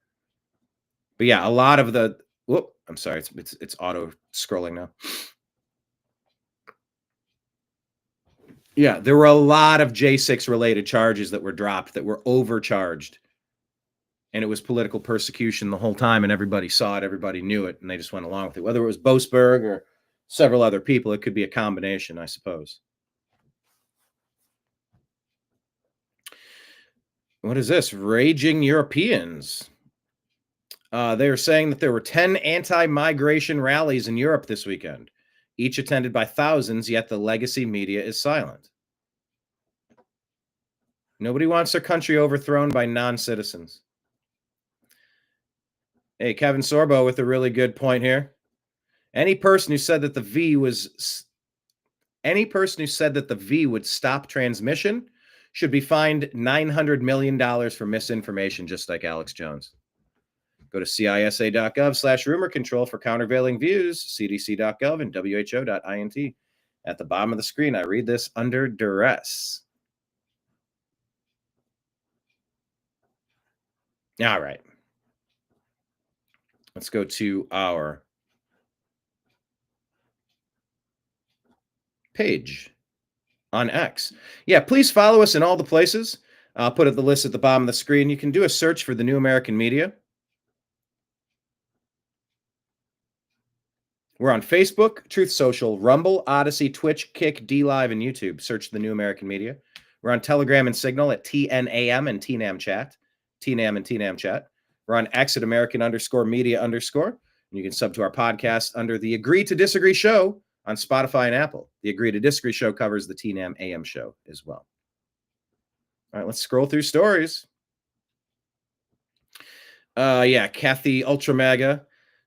But yeah, a lot of the... Whoop, I'm sorry, it's auto-scrolling now. Yeah, there were a lot of J6-related charges that were dropped that were overcharged. And it was political persecution the whole time, and everybody saw it, everybody knew it, and they just went along with it. Whether it was Boasberg or several other people, it could be a combination, I suppose. What is this? Raging Europeans. They are saying that there were 10 anti-migration rallies in Europe this weekend, each attended by thousands, yet the legacy media is silent. Nobody wants their country overthrown by non-citizens. Hey, Kevin Sorbo with a really good point here. Any person who said that the V would stop transmission should be fined $900 million for misinformation, just like Alex Jones. Go to CISA.gov/rumor control for countervailing views, CDC.gov and WHO.int. At the bottom of the screen, I read this under duress. All right. Let's go to our page on X. Yeah, please follow us in all the places. I'll put the list at the bottom of the screen. You can do a search for the New American Media. We're on Facebook, Truth Social, Rumble, Odyssey, Twitch, Kick, DLive, and YouTube. Search the New American Media. We're on Telegram and Signal at TNAM and TNAM Chat. TNAM and TNAM Chat. We're on X at American_media_. And you can sub to our podcast under the Agree to Disagree Show on Spotify and Apple. The Agree to Disagree Show covers the TNAM AM Show as well. All right, let's scroll through stories. Yeah, Kathy Ultramaga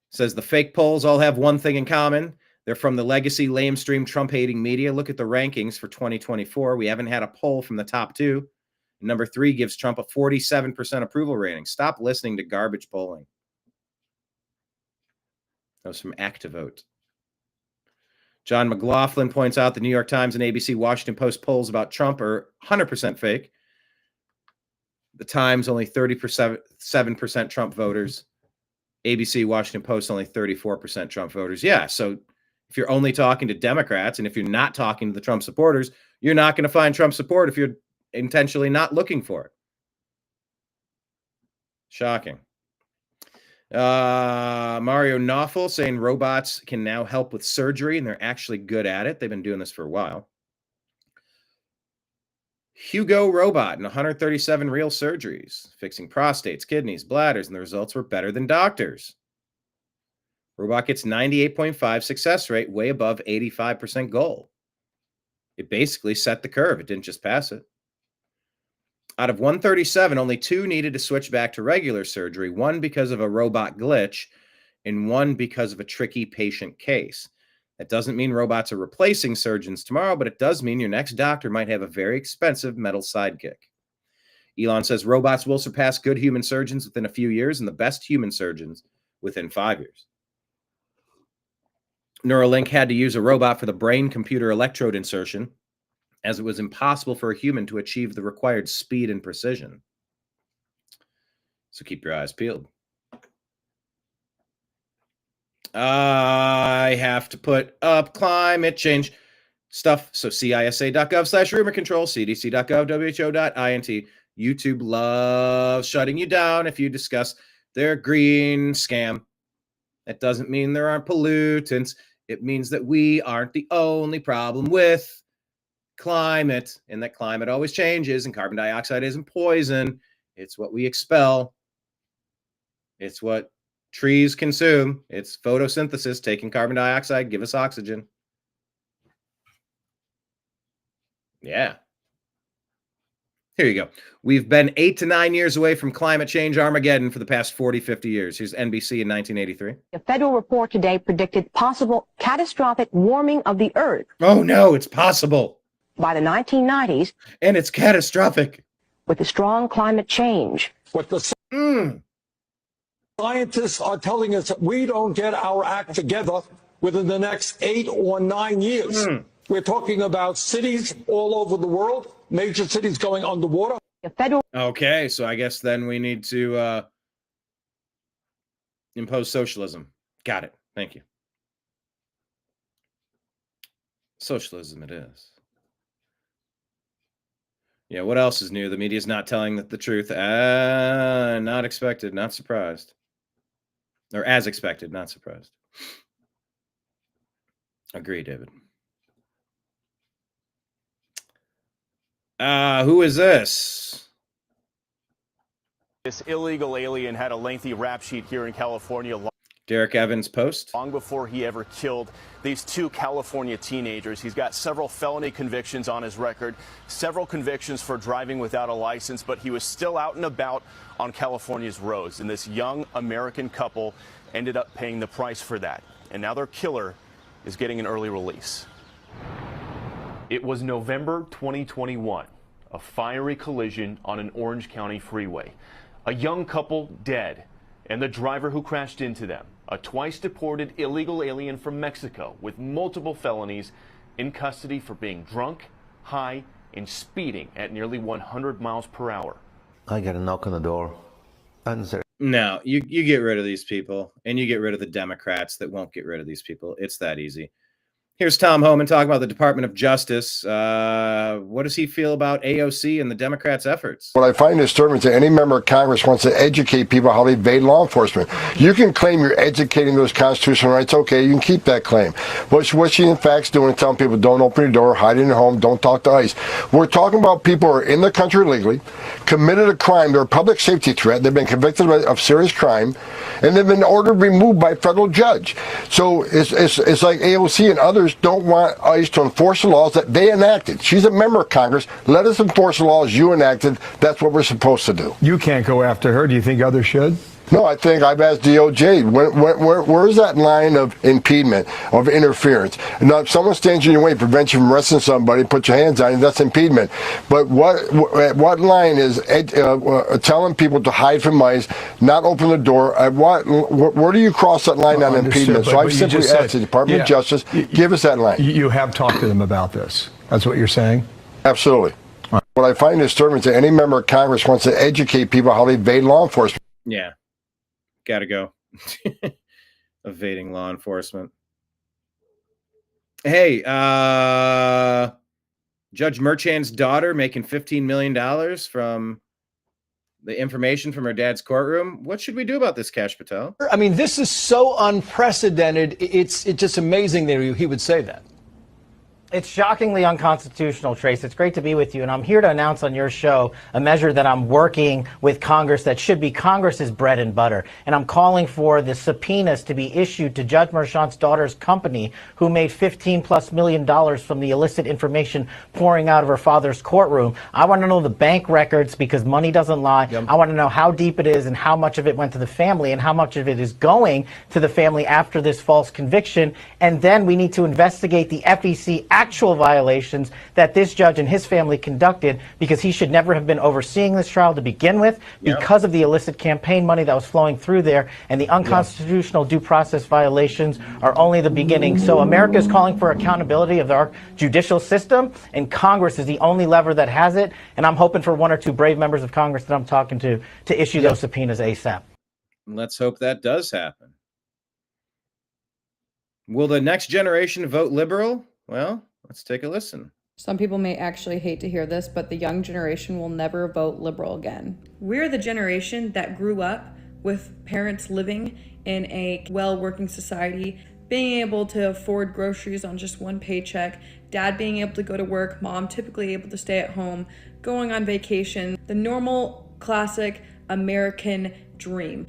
says the fake polls all have one thing in common. They're from the legacy lamestream Trump-hating media. Look at the rankings for 2024. We haven't had a poll from the top two. Number 3 gives Trump a 47% approval rating. Stop listening to garbage polling. That was from Activote. John McLaughlin points out the New York Times and ABC Washington Post polls about Trump are 100% fake. The Times, only 37% Trump voters. ABC Washington Post, only 34% Trump voters. Yeah, so if you're only talking to Democrats and if you're not talking to the Trump supporters, you're not going to find Trump support if you're intentionally not looking for it. Shocking. Mario Knopfel saying robots can now help with surgery, and they're actually good at it. They've been doing this for a while. Hugo Robot in 137 real surgeries, fixing prostates, kidneys, bladders, and the results were better than doctors. Robot gets 98.5 success rate, way above 85% goal. It basically set the curve. It didn't just pass it. Out of 137, only 2 needed to switch back to regular surgery, 1 because of a robot glitch and 1 because of a tricky patient case. That doesn't mean robots are replacing surgeons tomorrow, but it does mean your next doctor might have a very expensive metal sidekick. Elon says robots will surpass good human surgeons within a few years and the best human surgeons within 5 years. Neuralink had to use a robot for the brain-computer electrode insertion, as it was impossible for a human to achieve the required speed and precision. So keep your eyes peeled. I have to put up climate change stuff. So CISA.gov/rumor control, CDC.gov, WHO.int. YouTube loves shutting you down if you discuss their green scam. That doesn't mean there aren't pollutants. It means that we aren't the only problem with climate, and that climate always changes, and carbon dioxide isn't poison. It's what we expel. It's what trees consume. It's photosynthesis, taking carbon dioxide, give us oxygen. Yeah. Here you go. We've been 8 to 9 years away from climate change Armageddon for the past 40, 50 years. Here's NBC in 1983. A federal report today predicted possible catastrophic warming of the Earth. Oh, no, it's possible. By the 1990s. And it's catastrophic. With a strong climate change. What the scientists are telling us that we don't get our act together within the next 8 or 9 years. We're talking about cities all over the world, major cities going underwater. Okay, so I guess then we need to impose socialism. Got it. Thank you. Socialism it is. Yeah, what else is new? The media's not telling the truth. Not expected, not surprised. Or as expected, not surprised. Agree, David. Who is this? This illegal alien had a lengthy rap sheet here in California. Derek Evans post. Long before he ever killed these 2 California teenagers. He's got several felony convictions on his record, several convictions for driving without a license, but he was still out and about on California's roads. And this young American couple ended up paying the price for that. And now their killer is getting an early release. It was November 2021, a fiery collision on an Orange County freeway. A young couple dead, and the driver who crashed into them, a twice-deported illegal alien from Mexico with multiple felonies, in custody for being drunk, high, and speeding at nearly 100 miles per hour. I got a knock on the door. No, you get rid of these people, and you get rid of the Democrats that won't get rid of these people. It's that easy. Here's Tom Homan talking about the Department of Justice. What does he feel about AOC and the Democrats' efforts? What I find disturbing is that any member of Congress wants to educate people how to evade law enforcement. You can claim you're educating those constitutional rights. Okay, you can keep that claim. What she in fact is doing is telling people don't open your door, hide in your home, don't talk to ICE. We're talking about people who are in the country illegally, committed a crime, they're a public safety threat, they've been convicted of serious crime, and they've been ordered removed by a federal judge. So it's like AOC and others don't want ICE to enforce the laws that they enacted. She's a member of Congress. Let us enforce the laws you enacted. That's what we're supposed to do. You can't go after her. Do you think others should? No, I think I've asked DOJ, where is that line of impediment, of interference? Now, if someone stands in your way, prevents you from arresting somebody, put your hands on it, that's impediment. But what line is telling people to hide from ICE, not open the door? Where do you cross that line on impediment? So I've simply asked the Department of Justice, give us that line. You have talked to them about this. That's what you're saying? Absolutely. What I find disturbing is that any member of Congress wants to educate people how to evade law enforcement. Yeah. Gotta go. Evading law enforcement. Hey, Judge Merchan's daughter making $15 million from the information from her dad's courtroom. What should we do about this, Kash Patel? I mean, this is so unprecedented. It's just amazing that he would say that. It's shockingly unconstitutional, Trace. It's great to be with you, and I'm here to announce on your show a measure that I'm working with Congress that should be Congress's bread and butter. And I'm calling for the subpoenas to be issued to Judge Merchan's daughter's company, who made $15+ million from the illicit information pouring out of her father's courtroom. I want to know the bank records, because money doesn't lie. Yep. I want to know how deep it is and how much of it went to the family and how much of it is going to the family after this false conviction. And then we need to investigate the FEC actual violations that this judge and his family conducted, because he should never have been overseeing this trial to begin with, because of the illicit campaign money that was flowing through there, and the unconstitutional due process violations are only the beginning. So America is calling for accountability of our judicial system, and Congress is the only lever that has it, and I'm hoping for one or two brave members of Congress that I'm talking to issue those subpoenas ASAP. Let's hope that does happen. Will the next generation vote liberal? Well, let's take a listen. Some people may actually hate to hear this, but the young generation will never vote liberal again. We're the generation that grew up with parents living in a well-working society, being able to afford groceries on just one paycheck, dad being able to go to work, mom typically able to stay at home, going on vacation, the normal, classic American dream.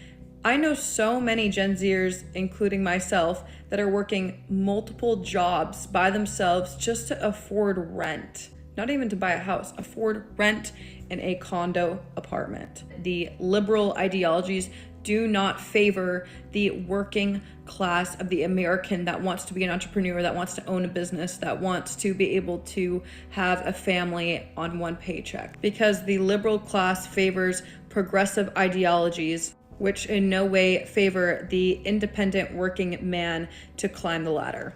I know so many Gen Zers, including myself, that are working multiple jobs by themselves just to afford rent. Not even to buy a house, afford rent in a condo apartment. The liberal ideologies do not favor the working class of the American that wants to be an entrepreneur, that wants to own a business, that wants to be able to have a family on one paycheck. Because the liberal class favors progressive ideologies, which in no way favor the independent working man to climb the ladder.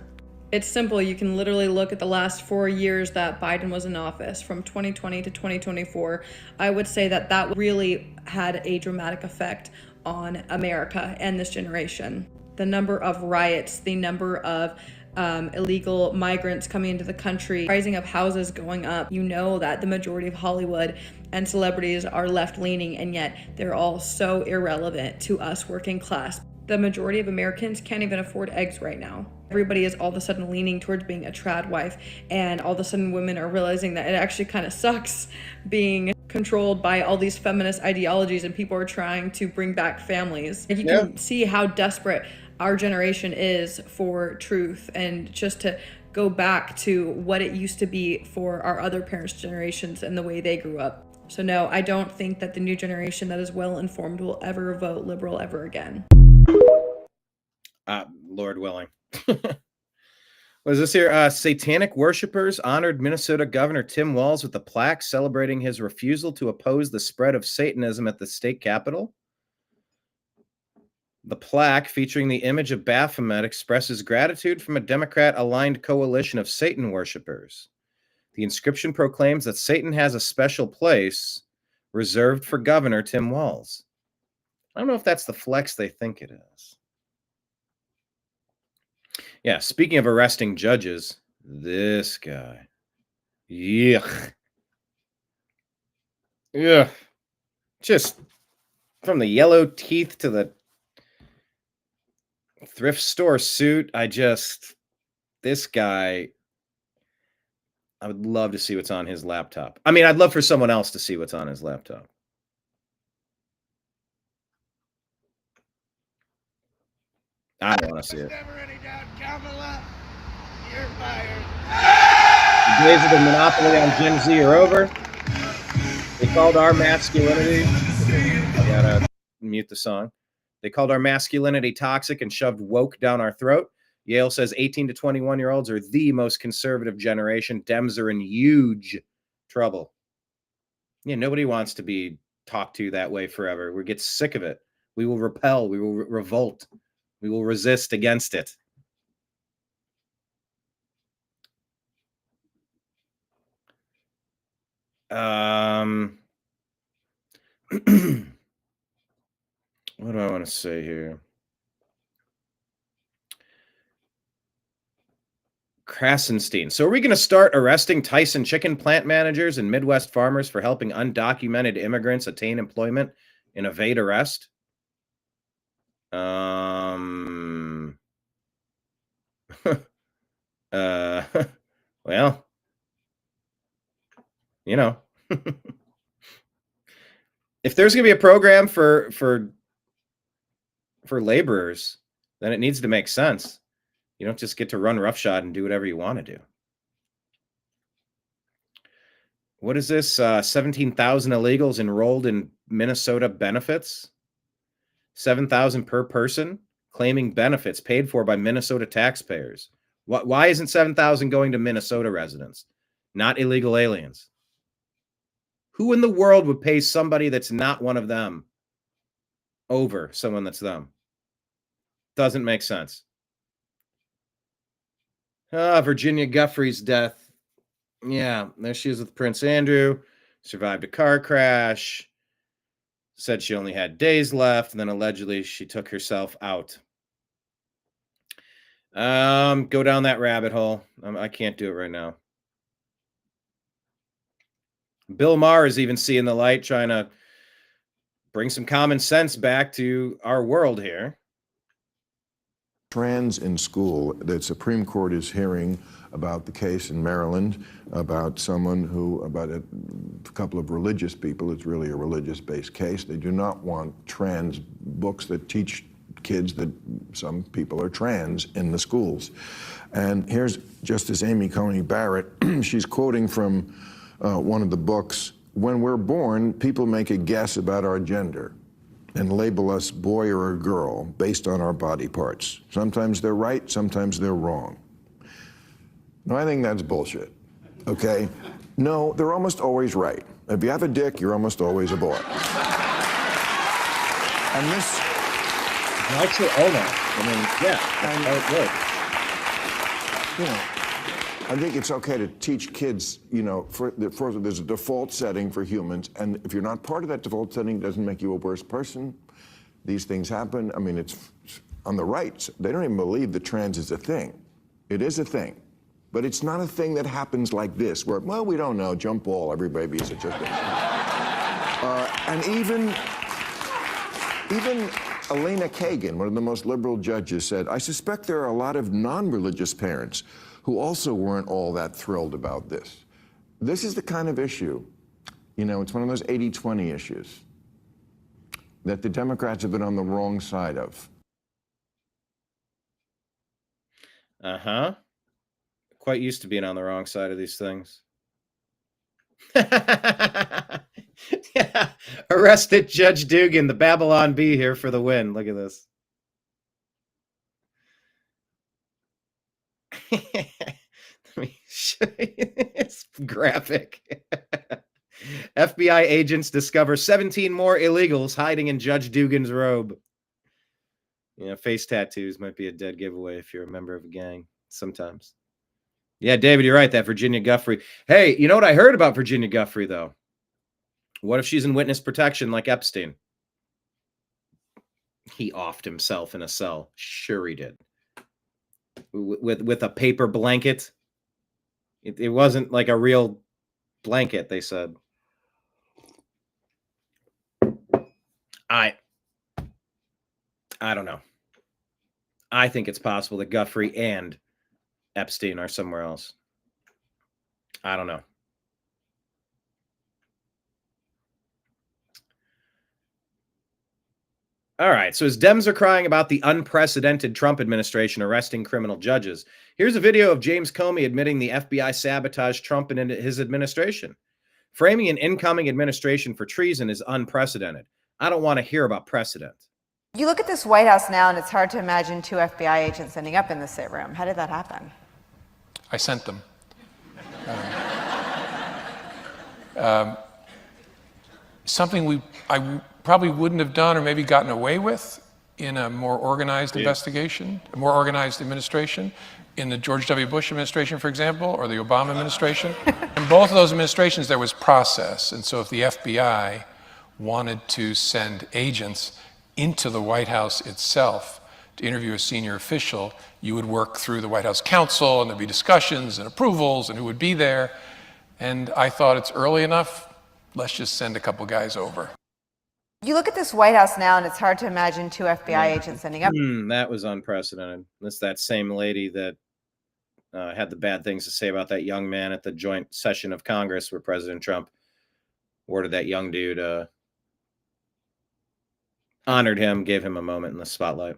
It's simple. You can literally look at the last 4 years that Biden was in office, from 2020 to 2024. I would say that that really had a dramatic effect on America and this generation. The number of riots, the number of illegal migrants coming into the country, pricing of houses going up. You know that the majority of Hollywood and celebrities are left-leaning, and yet they're all so irrelevant to us working class. The majority of Americans can't even afford eggs right now. Everybody is all of a sudden leaning towards being a trad wife, and all of a sudden women are realizing that it actually kind of sucks being controlled by all these feminist ideologies, and people are trying to bring back families. You can see how desperate our generation is for truth, and just to go back to what it used to be for our other parents' generations and the way they grew up. So no, I don't think that the new generation that is well informed will ever vote liberal ever again. Lord willing. What is this here? Satanic worshipers honored Minnesota Governor Tim Walz with a plaque celebrating his refusal to oppose the spread of Satanism at the state capitol. The plaque, featuring the image of Baphomet, expresses gratitude from a Democrat-aligned coalition of Satan worshipers. The inscription proclaims that Satan has a special place reserved for Governor Tim Walz. I don't know if that's the flex they think it is. Yeah, speaking of arresting judges, this guy. Yuck. Yeah. Just from the yellow teeth to the thrift store suit, this guy, I would love to see what's on his laptop. I mean, I'd love for someone else to see what's on his laptop. I don't want to see it. The days of the monopoly on Gen Z are over. They called our masculinity. I gotta mute the song. They called our masculinity toxic and shoved woke down our throat. Yale says 18 to 21-year-olds are the most conservative generation. Dems are in huge trouble. Yeah, nobody wants to be talked to that way forever. We get sick of it. We will repel. We will revolt. We will resist against it. What do I want to say here? Krasenstein. So are we going to start arresting Tyson chicken plant managers and Midwest farmers for helping undocumented immigrants attain employment and evade arrest? Well, you know, if there's going to be a program for laborers, then it needs to make sense. You don't just get to run roughshod and do whatever you want to do. What is this? 17,000 illegals enrolled in Minnesota benefits. 7,000 per person, claiming benefits paid for by Minnesota taxpayers. Why isn't 7,000 going to Minnesota residents, not illegal aliens? Who in the world would pay somebody that's not one of them over someone that's them? Doesn't make sense. Virginia Guffrey's death. Yeah, there she is with Prince Andrew. Survived a car crash. Said she only had days left, and then allegedly she took herself out. Go down that rabbit hole. I can't do it right now. Bill Maher is even seeing the light, trying to bring some common sense back to our world here. Trans in school. The Supreme Court is hearing about the case in Maryland about a couple of religious people. It's really a religious-based case. They do not want trans books that teach kids that some people are trans in the schools. And here's Justice Amy Coney Barrett. She's quoting from one of the books. When we're born, people make a guess about our gender and label us boy or a girl based on our body parts. Sometimes they're right, sometimes they're wrong. No, I think that's bullshit, okay? No, they're almost always right. If you have a dick, you're almost always a boy. And this... Like your owner. I mean, yeah, that's how it works. You know, I think it's okay to teach kids, you know, there's a default setting for humans, and if you're not part of that default setting, it doesn't make you a worse person. These things happen. I mean, it's on the right. They don't even believe that trans is a thing. It is a thing. But it's not a thing that happens like this, where, well, we don't know, jump ball, every baby is a chicken. And even Elena Kagan, one of the most liberal judges, said, I suspect there are a lot of non-religious parents who also weren't all that thrilled about this. This is the kind of issue, you know, it's one of those 80-20 issues that the Democrats have been on the wrong side of. Uh-huh. Quite used to being on the wrong side of these things. Yeah. Arrested Judge Dugan, the Babylon Bee here for the win. Look at this. Let me show you. It's graphic. FBI agents discover 17 more illegals hiding in Judge Dugan's robe. Yeah, face tattoos might be a dead giveaway if you're a member of a gang sometimes. Yeah, David, you're right. That Virginia Guffrey. Hey, you know what I heard about Virginia Guffrey, though? What if she's in witness protection like Epstein? He offed himself in a cell. Sure he did. With a paper blanket. It wasn't like a real blanket, they said. I don't know. I think it's possible that Guffrey and Epstein are somewhere else. I don't know. All right. So as Dems are crying about the unprecedented Trump administration arresting criminal judges, here's a video of James Comey admitting the FBI sabotaged Trump and his administration. Framing an incoming administration for treason is unprecedented. I don't want to hear about precedent. You look at this White House now, and it's hard to imagine two FBI agents ending up in the sit room. How did that happen? I sent them. Something I probably wouldn't have done or maybe gotten away with in a more organized investigation, a more organized administration, in the George W. Bush administration, for example, or the Obama administration. In both of those administrations, there was process. And so if the FBI wanted to send agents into the White House itself to interview a senior official, you would work through the White House counsel, and there'd be discussions and approvals and who would be there. And I thought it's early enough, let's just send a couple guys over. You look at this White House now, and it's hard to imagine two FBI agents ending up. That was unprecedented. That's that same lady that had the bad things to say about that young man at the joint session of Congress where President Trump ordered that young dude, honored him, gave him a moment in the spotlight.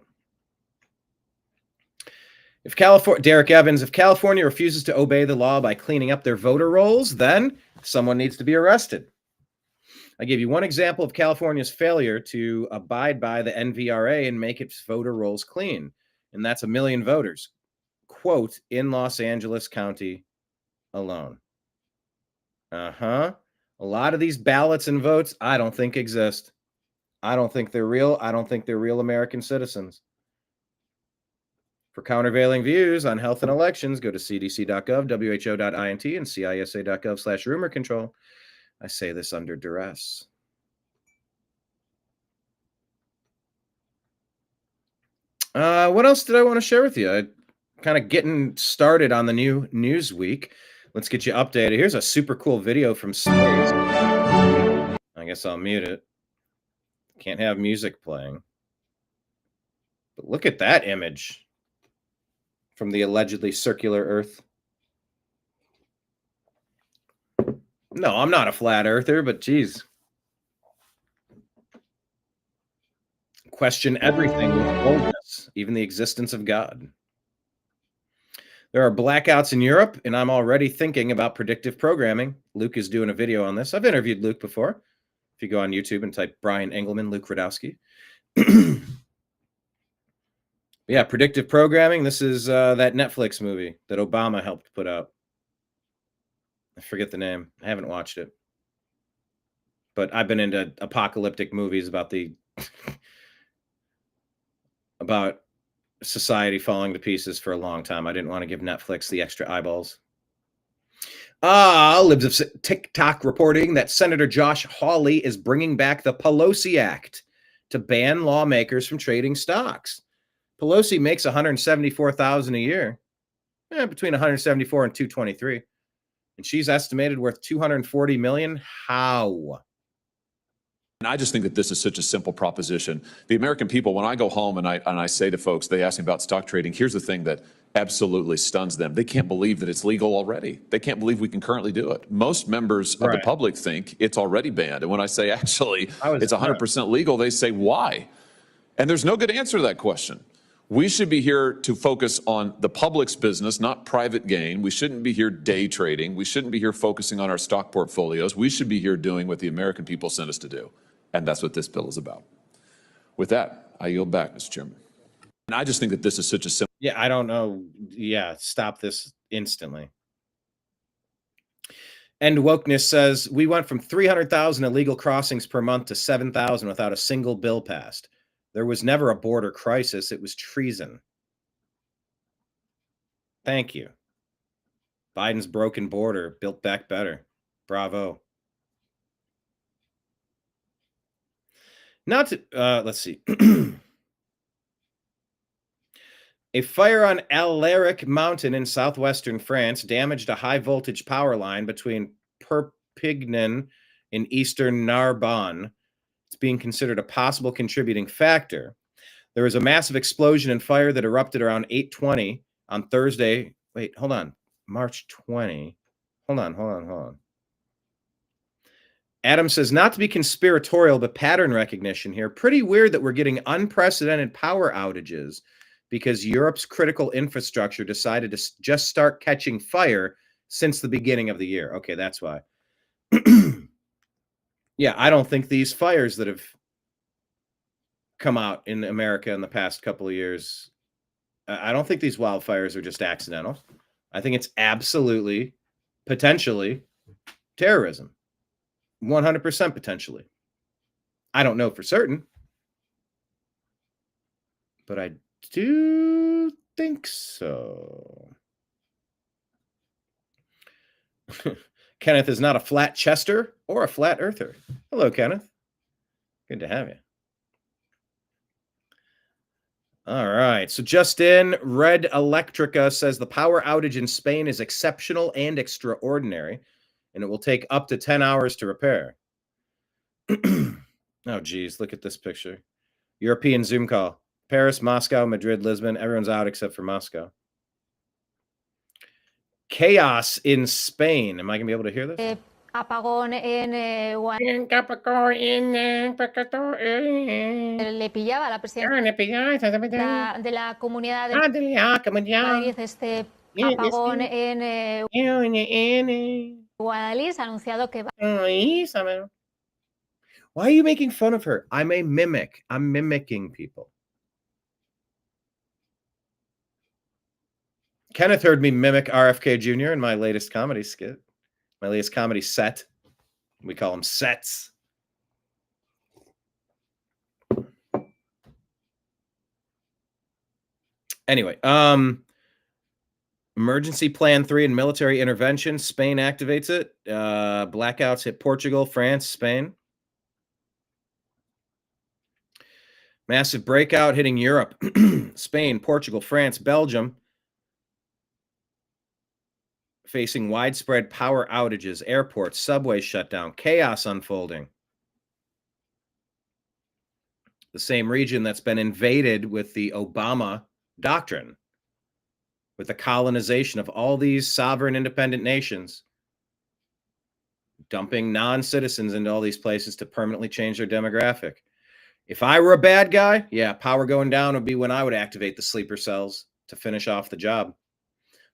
Derek Evans, if California refuses to obey the law by cleaning up their voter rolls, then someone needs to be arrested. I give you one example of California's failure to abide by the NVRA and make its voter rolls clean, and that's 1 million voters. quote, in Los Angeles County alone. A lot of these ballots and votes, I don't think exist. I don't think they're real. I don't think they're real American citizens. For countervailing views on health and elections, go to cdc.gov, who.int, and cisa.gov/rumor control. I say this under duress. What else did I want to share with you? Kind of getting started on the new news week. Let's get you updated. Here's a super cool video from space. I guess I'll mute it. Can't have music playing. But look at that image from the allegedly circular Earth. No, I'm not a flat earther, but geez. Question everything with boldness, even the existence of God. There are blackouts in Europe, and I'm already thinking about predictive programming. Luke is doing a video on this. I've interviewed Luke before. If you go on YouTube and type Brian Engelman, Luke Radowski. Yeah, predictive programming. This is that Netflix movie that Obama helped put out. I forget the name. I haven't watched it. But I've been into apocalyptic movies about about society falling to pieces for a long time. I didn't want to give Netflix the extra eyeballs. Libs of TikTok reporting that Senator Josh Hawley is bringing back the Pelosi Act to ban lawmakers from trading stocks. Pelosi makes $174,000 a year, between 174 and 223, and she's estimated worth $240 million. How? And I just think that this is such a simple proposition. The American people, when I go home and I say to folks, they ask me about stock trading, here's the thing that absolutely stuns them. They can't believe that it's legal already. They can't believe we can currently do it. Most members of the public think it's already banned. And when I say actually it's 100% legal, they say why? And there's no good answer to that question. We should be here to focus on the public's business, not private gain. We shouldn't be here day trading. We shouldn't be here focusing on our stock portfolios. We should be here doing what the American people sent us to do. And that's what this bill is about. With that, I yield back, Mr. Chairman. And I just think that this is such a simple. Yeah, I don't know. Yeah, stop this instantly. And Wokeness says, we went from 300,000 illegal crossings per month to 7,000 without a single bill passed. There was never a border crisis. It was treason. Thank you. Biden's broken border, built back better. Bravo. Not to, let's see. A fire on Alaric Mountain in southwestern France damaged a high-voltage power line between Perpignan and eastern Narbonne. It's being considered a possible contributing factor. There was a massive explosion and fire that erupted around 8:20 on Thursday. Wait, hold on. March 20. Hold on. Adam says, not to be conspiratorial, but pattern recognition here. Pretty weird that we're getting unprecedented power outages because Europe's critical infrastructure decided to just start catching fire since the beginning of the year. Okay, that's why. Yeah, I don't think these fires that have come out in America in the past couple of years, I don't think these wildfires are just accidental. I think it's absolutely, potentially, terrorism. 100% potentially. I don't know for certain, but I do think so. Kenneth is not a flat chester or a flat earther. Hello, Kenneth. Good to have you. All right. So just in, Red Electrica says the power outage in Spain is exceptional and extraordinary, and it will take up to 10 hours to repair. Oh, geez. Look at this picture. European Zoom call. Paris, Moscow, Madrid, Lisbon. Everyone's out except for Moscow. Chaos in Spain. Am I going to be able to hear this? Apagón en le pillaba a la presidenta de la Comunidad de Madrid apagón en Guadalís ha anunciado que va. Why are you making fun of her? I'm a mimic. I'm mimicking people. Kenneth heard me mimic RFK Jr. in my latest comedy skit, my latest comedy set. We call them sets. Anyway, emergency plan 3 and military intervention. Spain activates it. Blackouts hit Portugal, France, Spain. Massive breakout hitting Europe. Spain, Portugal, France, Belgium. Facing widespread power outages, airports, subways shut down, chaos unfolding. The same region that's been invaded with the Obama doctrine, with the colonization of all these sovereign independent nations, dumping non-citizens into all these places to permanently change their demographic. If I were a bad guy, yeah, power going down would be when I would activate the sleeper cells to finish off the job.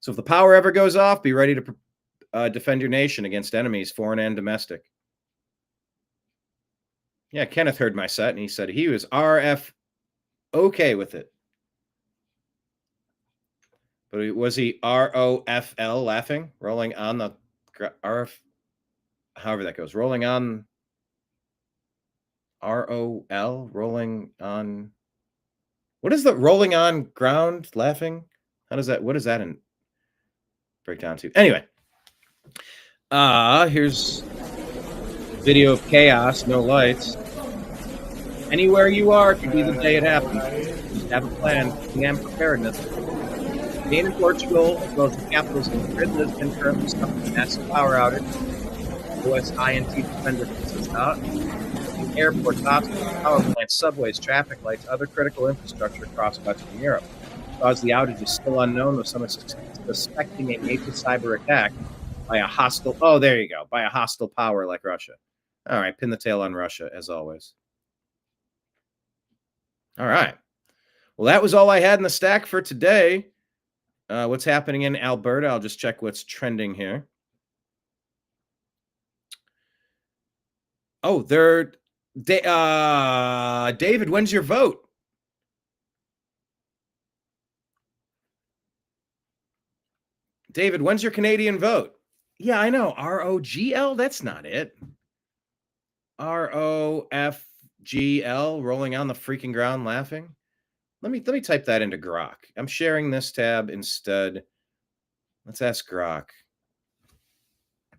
So if the power ever goes off, be ready to defend your nation against enemies, foreign and domestic. Yeah, Kenneth heard my set, and he said he was RF okay with it. But was he ROFL laughing? Rolling on the RF, however that goes. Rolling on ROL, rolling on. What is the rolling on ground laughing? How does that, what is that in breakdown to? Anyway, here's video of chaos, no lights. Anywhere you are could be the day it happens. Just have a plan. TNAM preparedness. Spain and Portugal, as well as the capitals in Madrid, Lisbon, currently suffering massive power outage. US INT defender consists out. Airports, hospitals, power plants, subways, traffic lights, other critical infrastructure across Western Europe. Because the outage is still unknown, with some suspecting a major cyber attack by a hostile. Oh, there you go. By a hostile power like Russia. All right, pin the tail on Russia as always. All right. Well, that was all I had in the stack for today. What's happening in Alberta? I'll just check what's trending here. Oh, David, when's your vote? David, when's your Canadian vote? Yeah, I know. ROGL? That's not it. ROFGL, rolling on the freaking ground laughing. Let me type that into Grok. I'm sharing this tab instead. Let's ask Grok.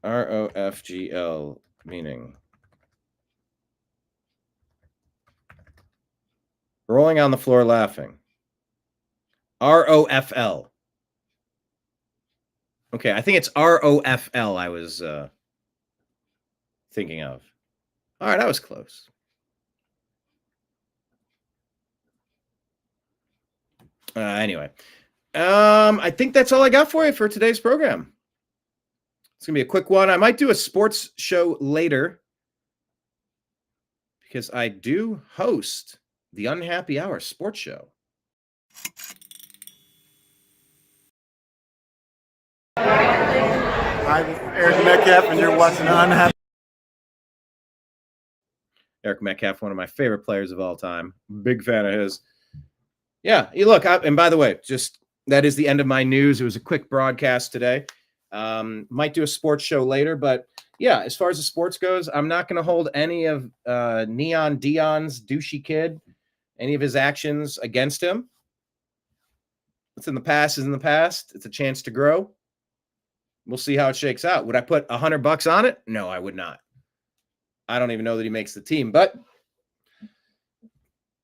ROFGL meaning. Rolling on the floor laughing. ROFL. Okay, I think it's ROFL I was thinking of. All right, that was close. Anyway, I think that's all I got for you for today's program. It's going to be a quick one. I might do a sports show later because I do host the Unhappy Hour sports show. Hi, this is Eric Metcalf, and you're watching Unhappy. Eric Metcalf, one of my favorite players of all time. Big fan of his. Yeah, you look, and by the way, just that is the end of my news. It was a quick broadcast today. Might do a sports show later, but yeah, as far as the sports goes, I'm not going to hold any of Neon Dion's douchey kid, any of his actions against him. What's in the past is in the past. It's a chance to grow. We'll see how it shakes out. Would I put $100 on it? No, I would not. I don't even know that he makes the team, but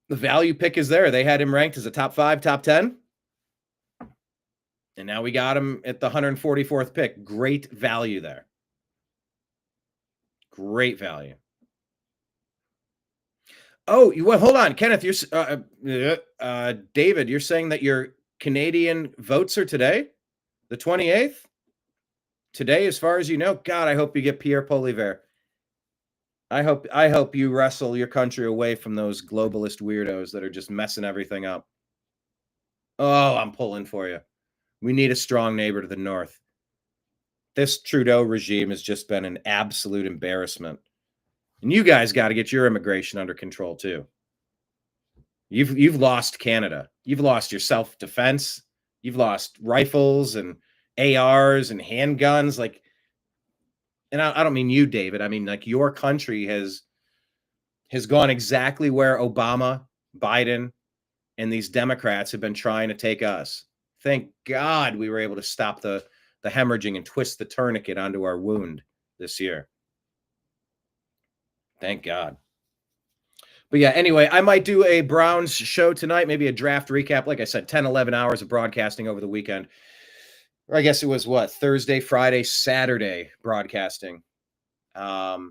the value pick is there. They had him ranked as a top 5, top 10. And now we got him at the 144th pick. Great value there. Great value. Oh, well, hold on, Kenneth. You're David. You're saying that your Canadian votes are today, the 28th. Today, as far as you know. God, I hope you get Pierre Poilievre. I hope you wrestle your country away from those globalist weirdos that are just messing everything up. Oh, I'm pulling for you. We need a strong neighbor to the north. This Trudeau regime has just been an absolute embarrassment. And you guys got to get your immigration under control too. You've lost Canada. You've lost your self-defense. You've lost rifles and ARs and handguns. Like, and I don't mean you, David. I mean, like, your country has gone exactly where Obama, Biden, and these Democrats have been trying to take us. Thank God we were able to stop the hemorrhaging and twist the tourniquet onto our wound this year. Thank God. But yeah, anyway, I might do a Browns show tonight, maybe a draft recap. Like I said, 10, 11 hours of broadcasting over the weekend. Or I guess it was what? Thursday, Friday, Saturday broadcasting. But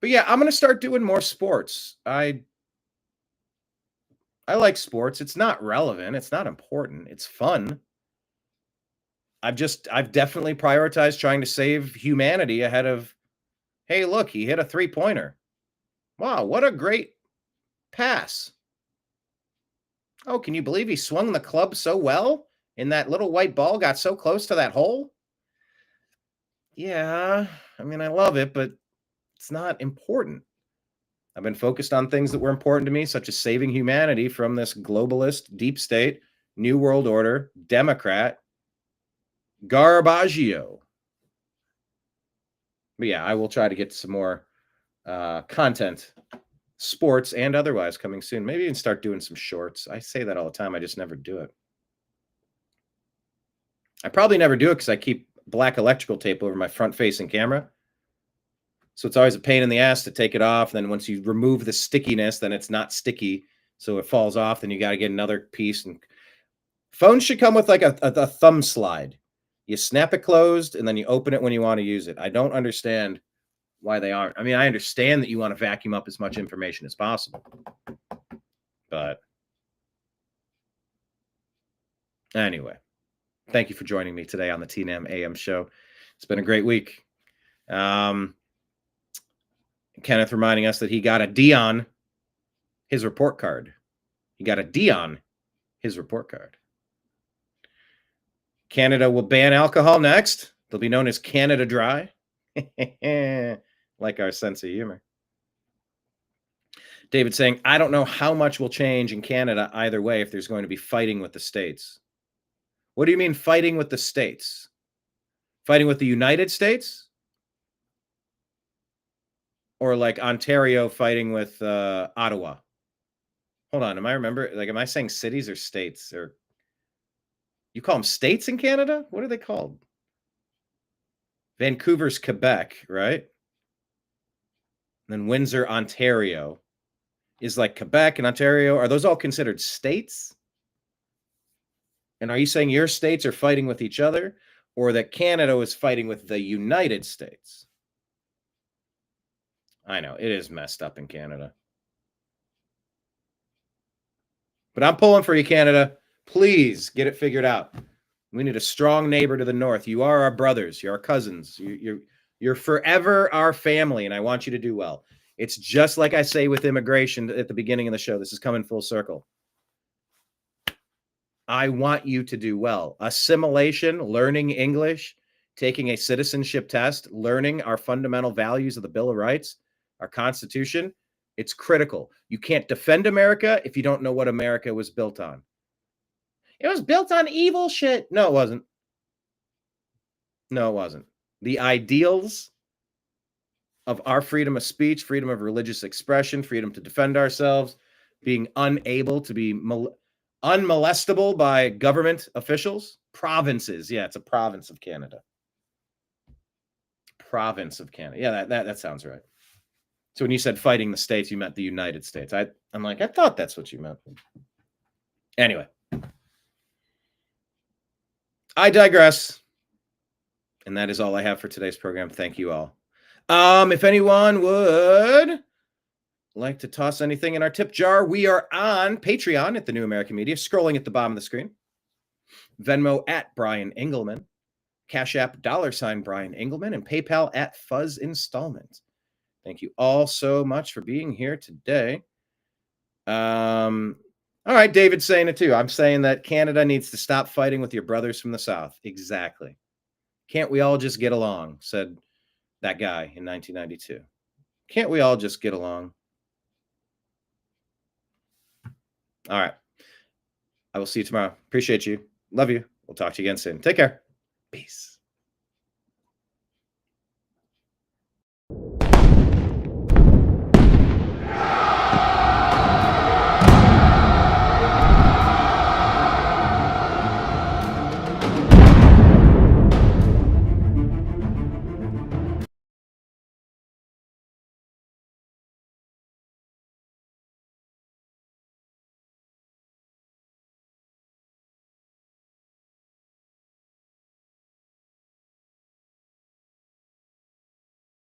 yeah, I'm going to start doing more sports. I like sports. It's not relevant. It's not important. It's fun. I've definitely prioritized trying to save humanity ahead of, hey, look, he hit a 3-pointer. Wow, what a great pass. Oh, can you believe he swung the club so well and that little white ball got so close to that hole? Yeah, I mean, I love it, but it's not important. I've been focused on things that were important to me, such as saving humanity from this globalist, deep state, New World Order, Democrat, Garbaggio. But yeah, I will try to get some more content, sports and otherwise, coming soon. Maybe even start doing some shorts. I say that all the time. I just never do it. I probably never do it because I keep black electrical tape over my front-facing camera. So it's always a pain in the ass to take it off. Then once you remove the stickiness, then it's not sticky. So it falls off. Then you got to get another piece. And phones should come with like a thumb slide. You snap it closed and then you open it when you want to use it. I don't understand why they aren't. I mean, I understand that you want to vacuum up as much information as possible. But anyway, thank you for joining me today on the TNAM AM Show. It's been a great week. Kenneth reminding us that he got a D on his report card. He got a D on his report card. Canada will ban alcohol next. They'll be known as Canada Dry. Like our sense of humor. David saying, I don't know how much will change in Canada either way if there's going to be fighting with the states. What do you mean fighting with the states? Fighting with the United States? Or like Ontario fighting with Ottawa? Hold on, am I saying cities or states? Or you call them states in Canada? What are they called? Vancouver's Quebec, right? And then Windsor, Ontario is like Quebec and Ontario. Are those all considered states? And are you saying your states are fighting with each other, or that Canada is fighting with the United States? I know, it is messed up in Canada. But I'm pulling for you, Canada. Please get it figured out. We need a strong neighbor to the north. You are our brothers. You're our cousins. You're forever our family, and I want you to do well. It's just like I say with immigration at the beginning of the show. This is coming full circle. I want you to do well. Assimilation, learning English, taking a citizenship test, learning our fundamental values of the Bill of Rights, our Constitution, it's critical. You can't defend America if you don't know what America was built on. It was built on evil shit. No, it wasn't. No, it wasn't. The ideals of our freedom of speech, freedom of religious expression, freedom to defend ourselves, being unable to be unmolestable by government officials, provinces. Yeah, it's a province of Canada. Province of Canada. Yeah, that sounds right. So when you said fighting the states, you meant the United States. I'm like, I thought that's what you meant. Anyway. I digress. And that is all I have for today's program. Thank you all. If anyone would like to toss anything in our tip jar, we are on Patreon at the New American Media, scrolling at the bottom of the screen. Venmo at Brian Engelman, Cash App $ Brian Engelman, and PayPal at Fuzz Installment. Thank you all so much for being here today. All right, David's saying it too. I'm saying that Canada needs to stop fighting with your brothers from the South. Exactly. Can't we all just get along? Said that guy in 1992. Can't we all just get along? All right. I will see you tomorrow. Appreciate you. Love you. We'll talk to you again soon. Take care. Peace.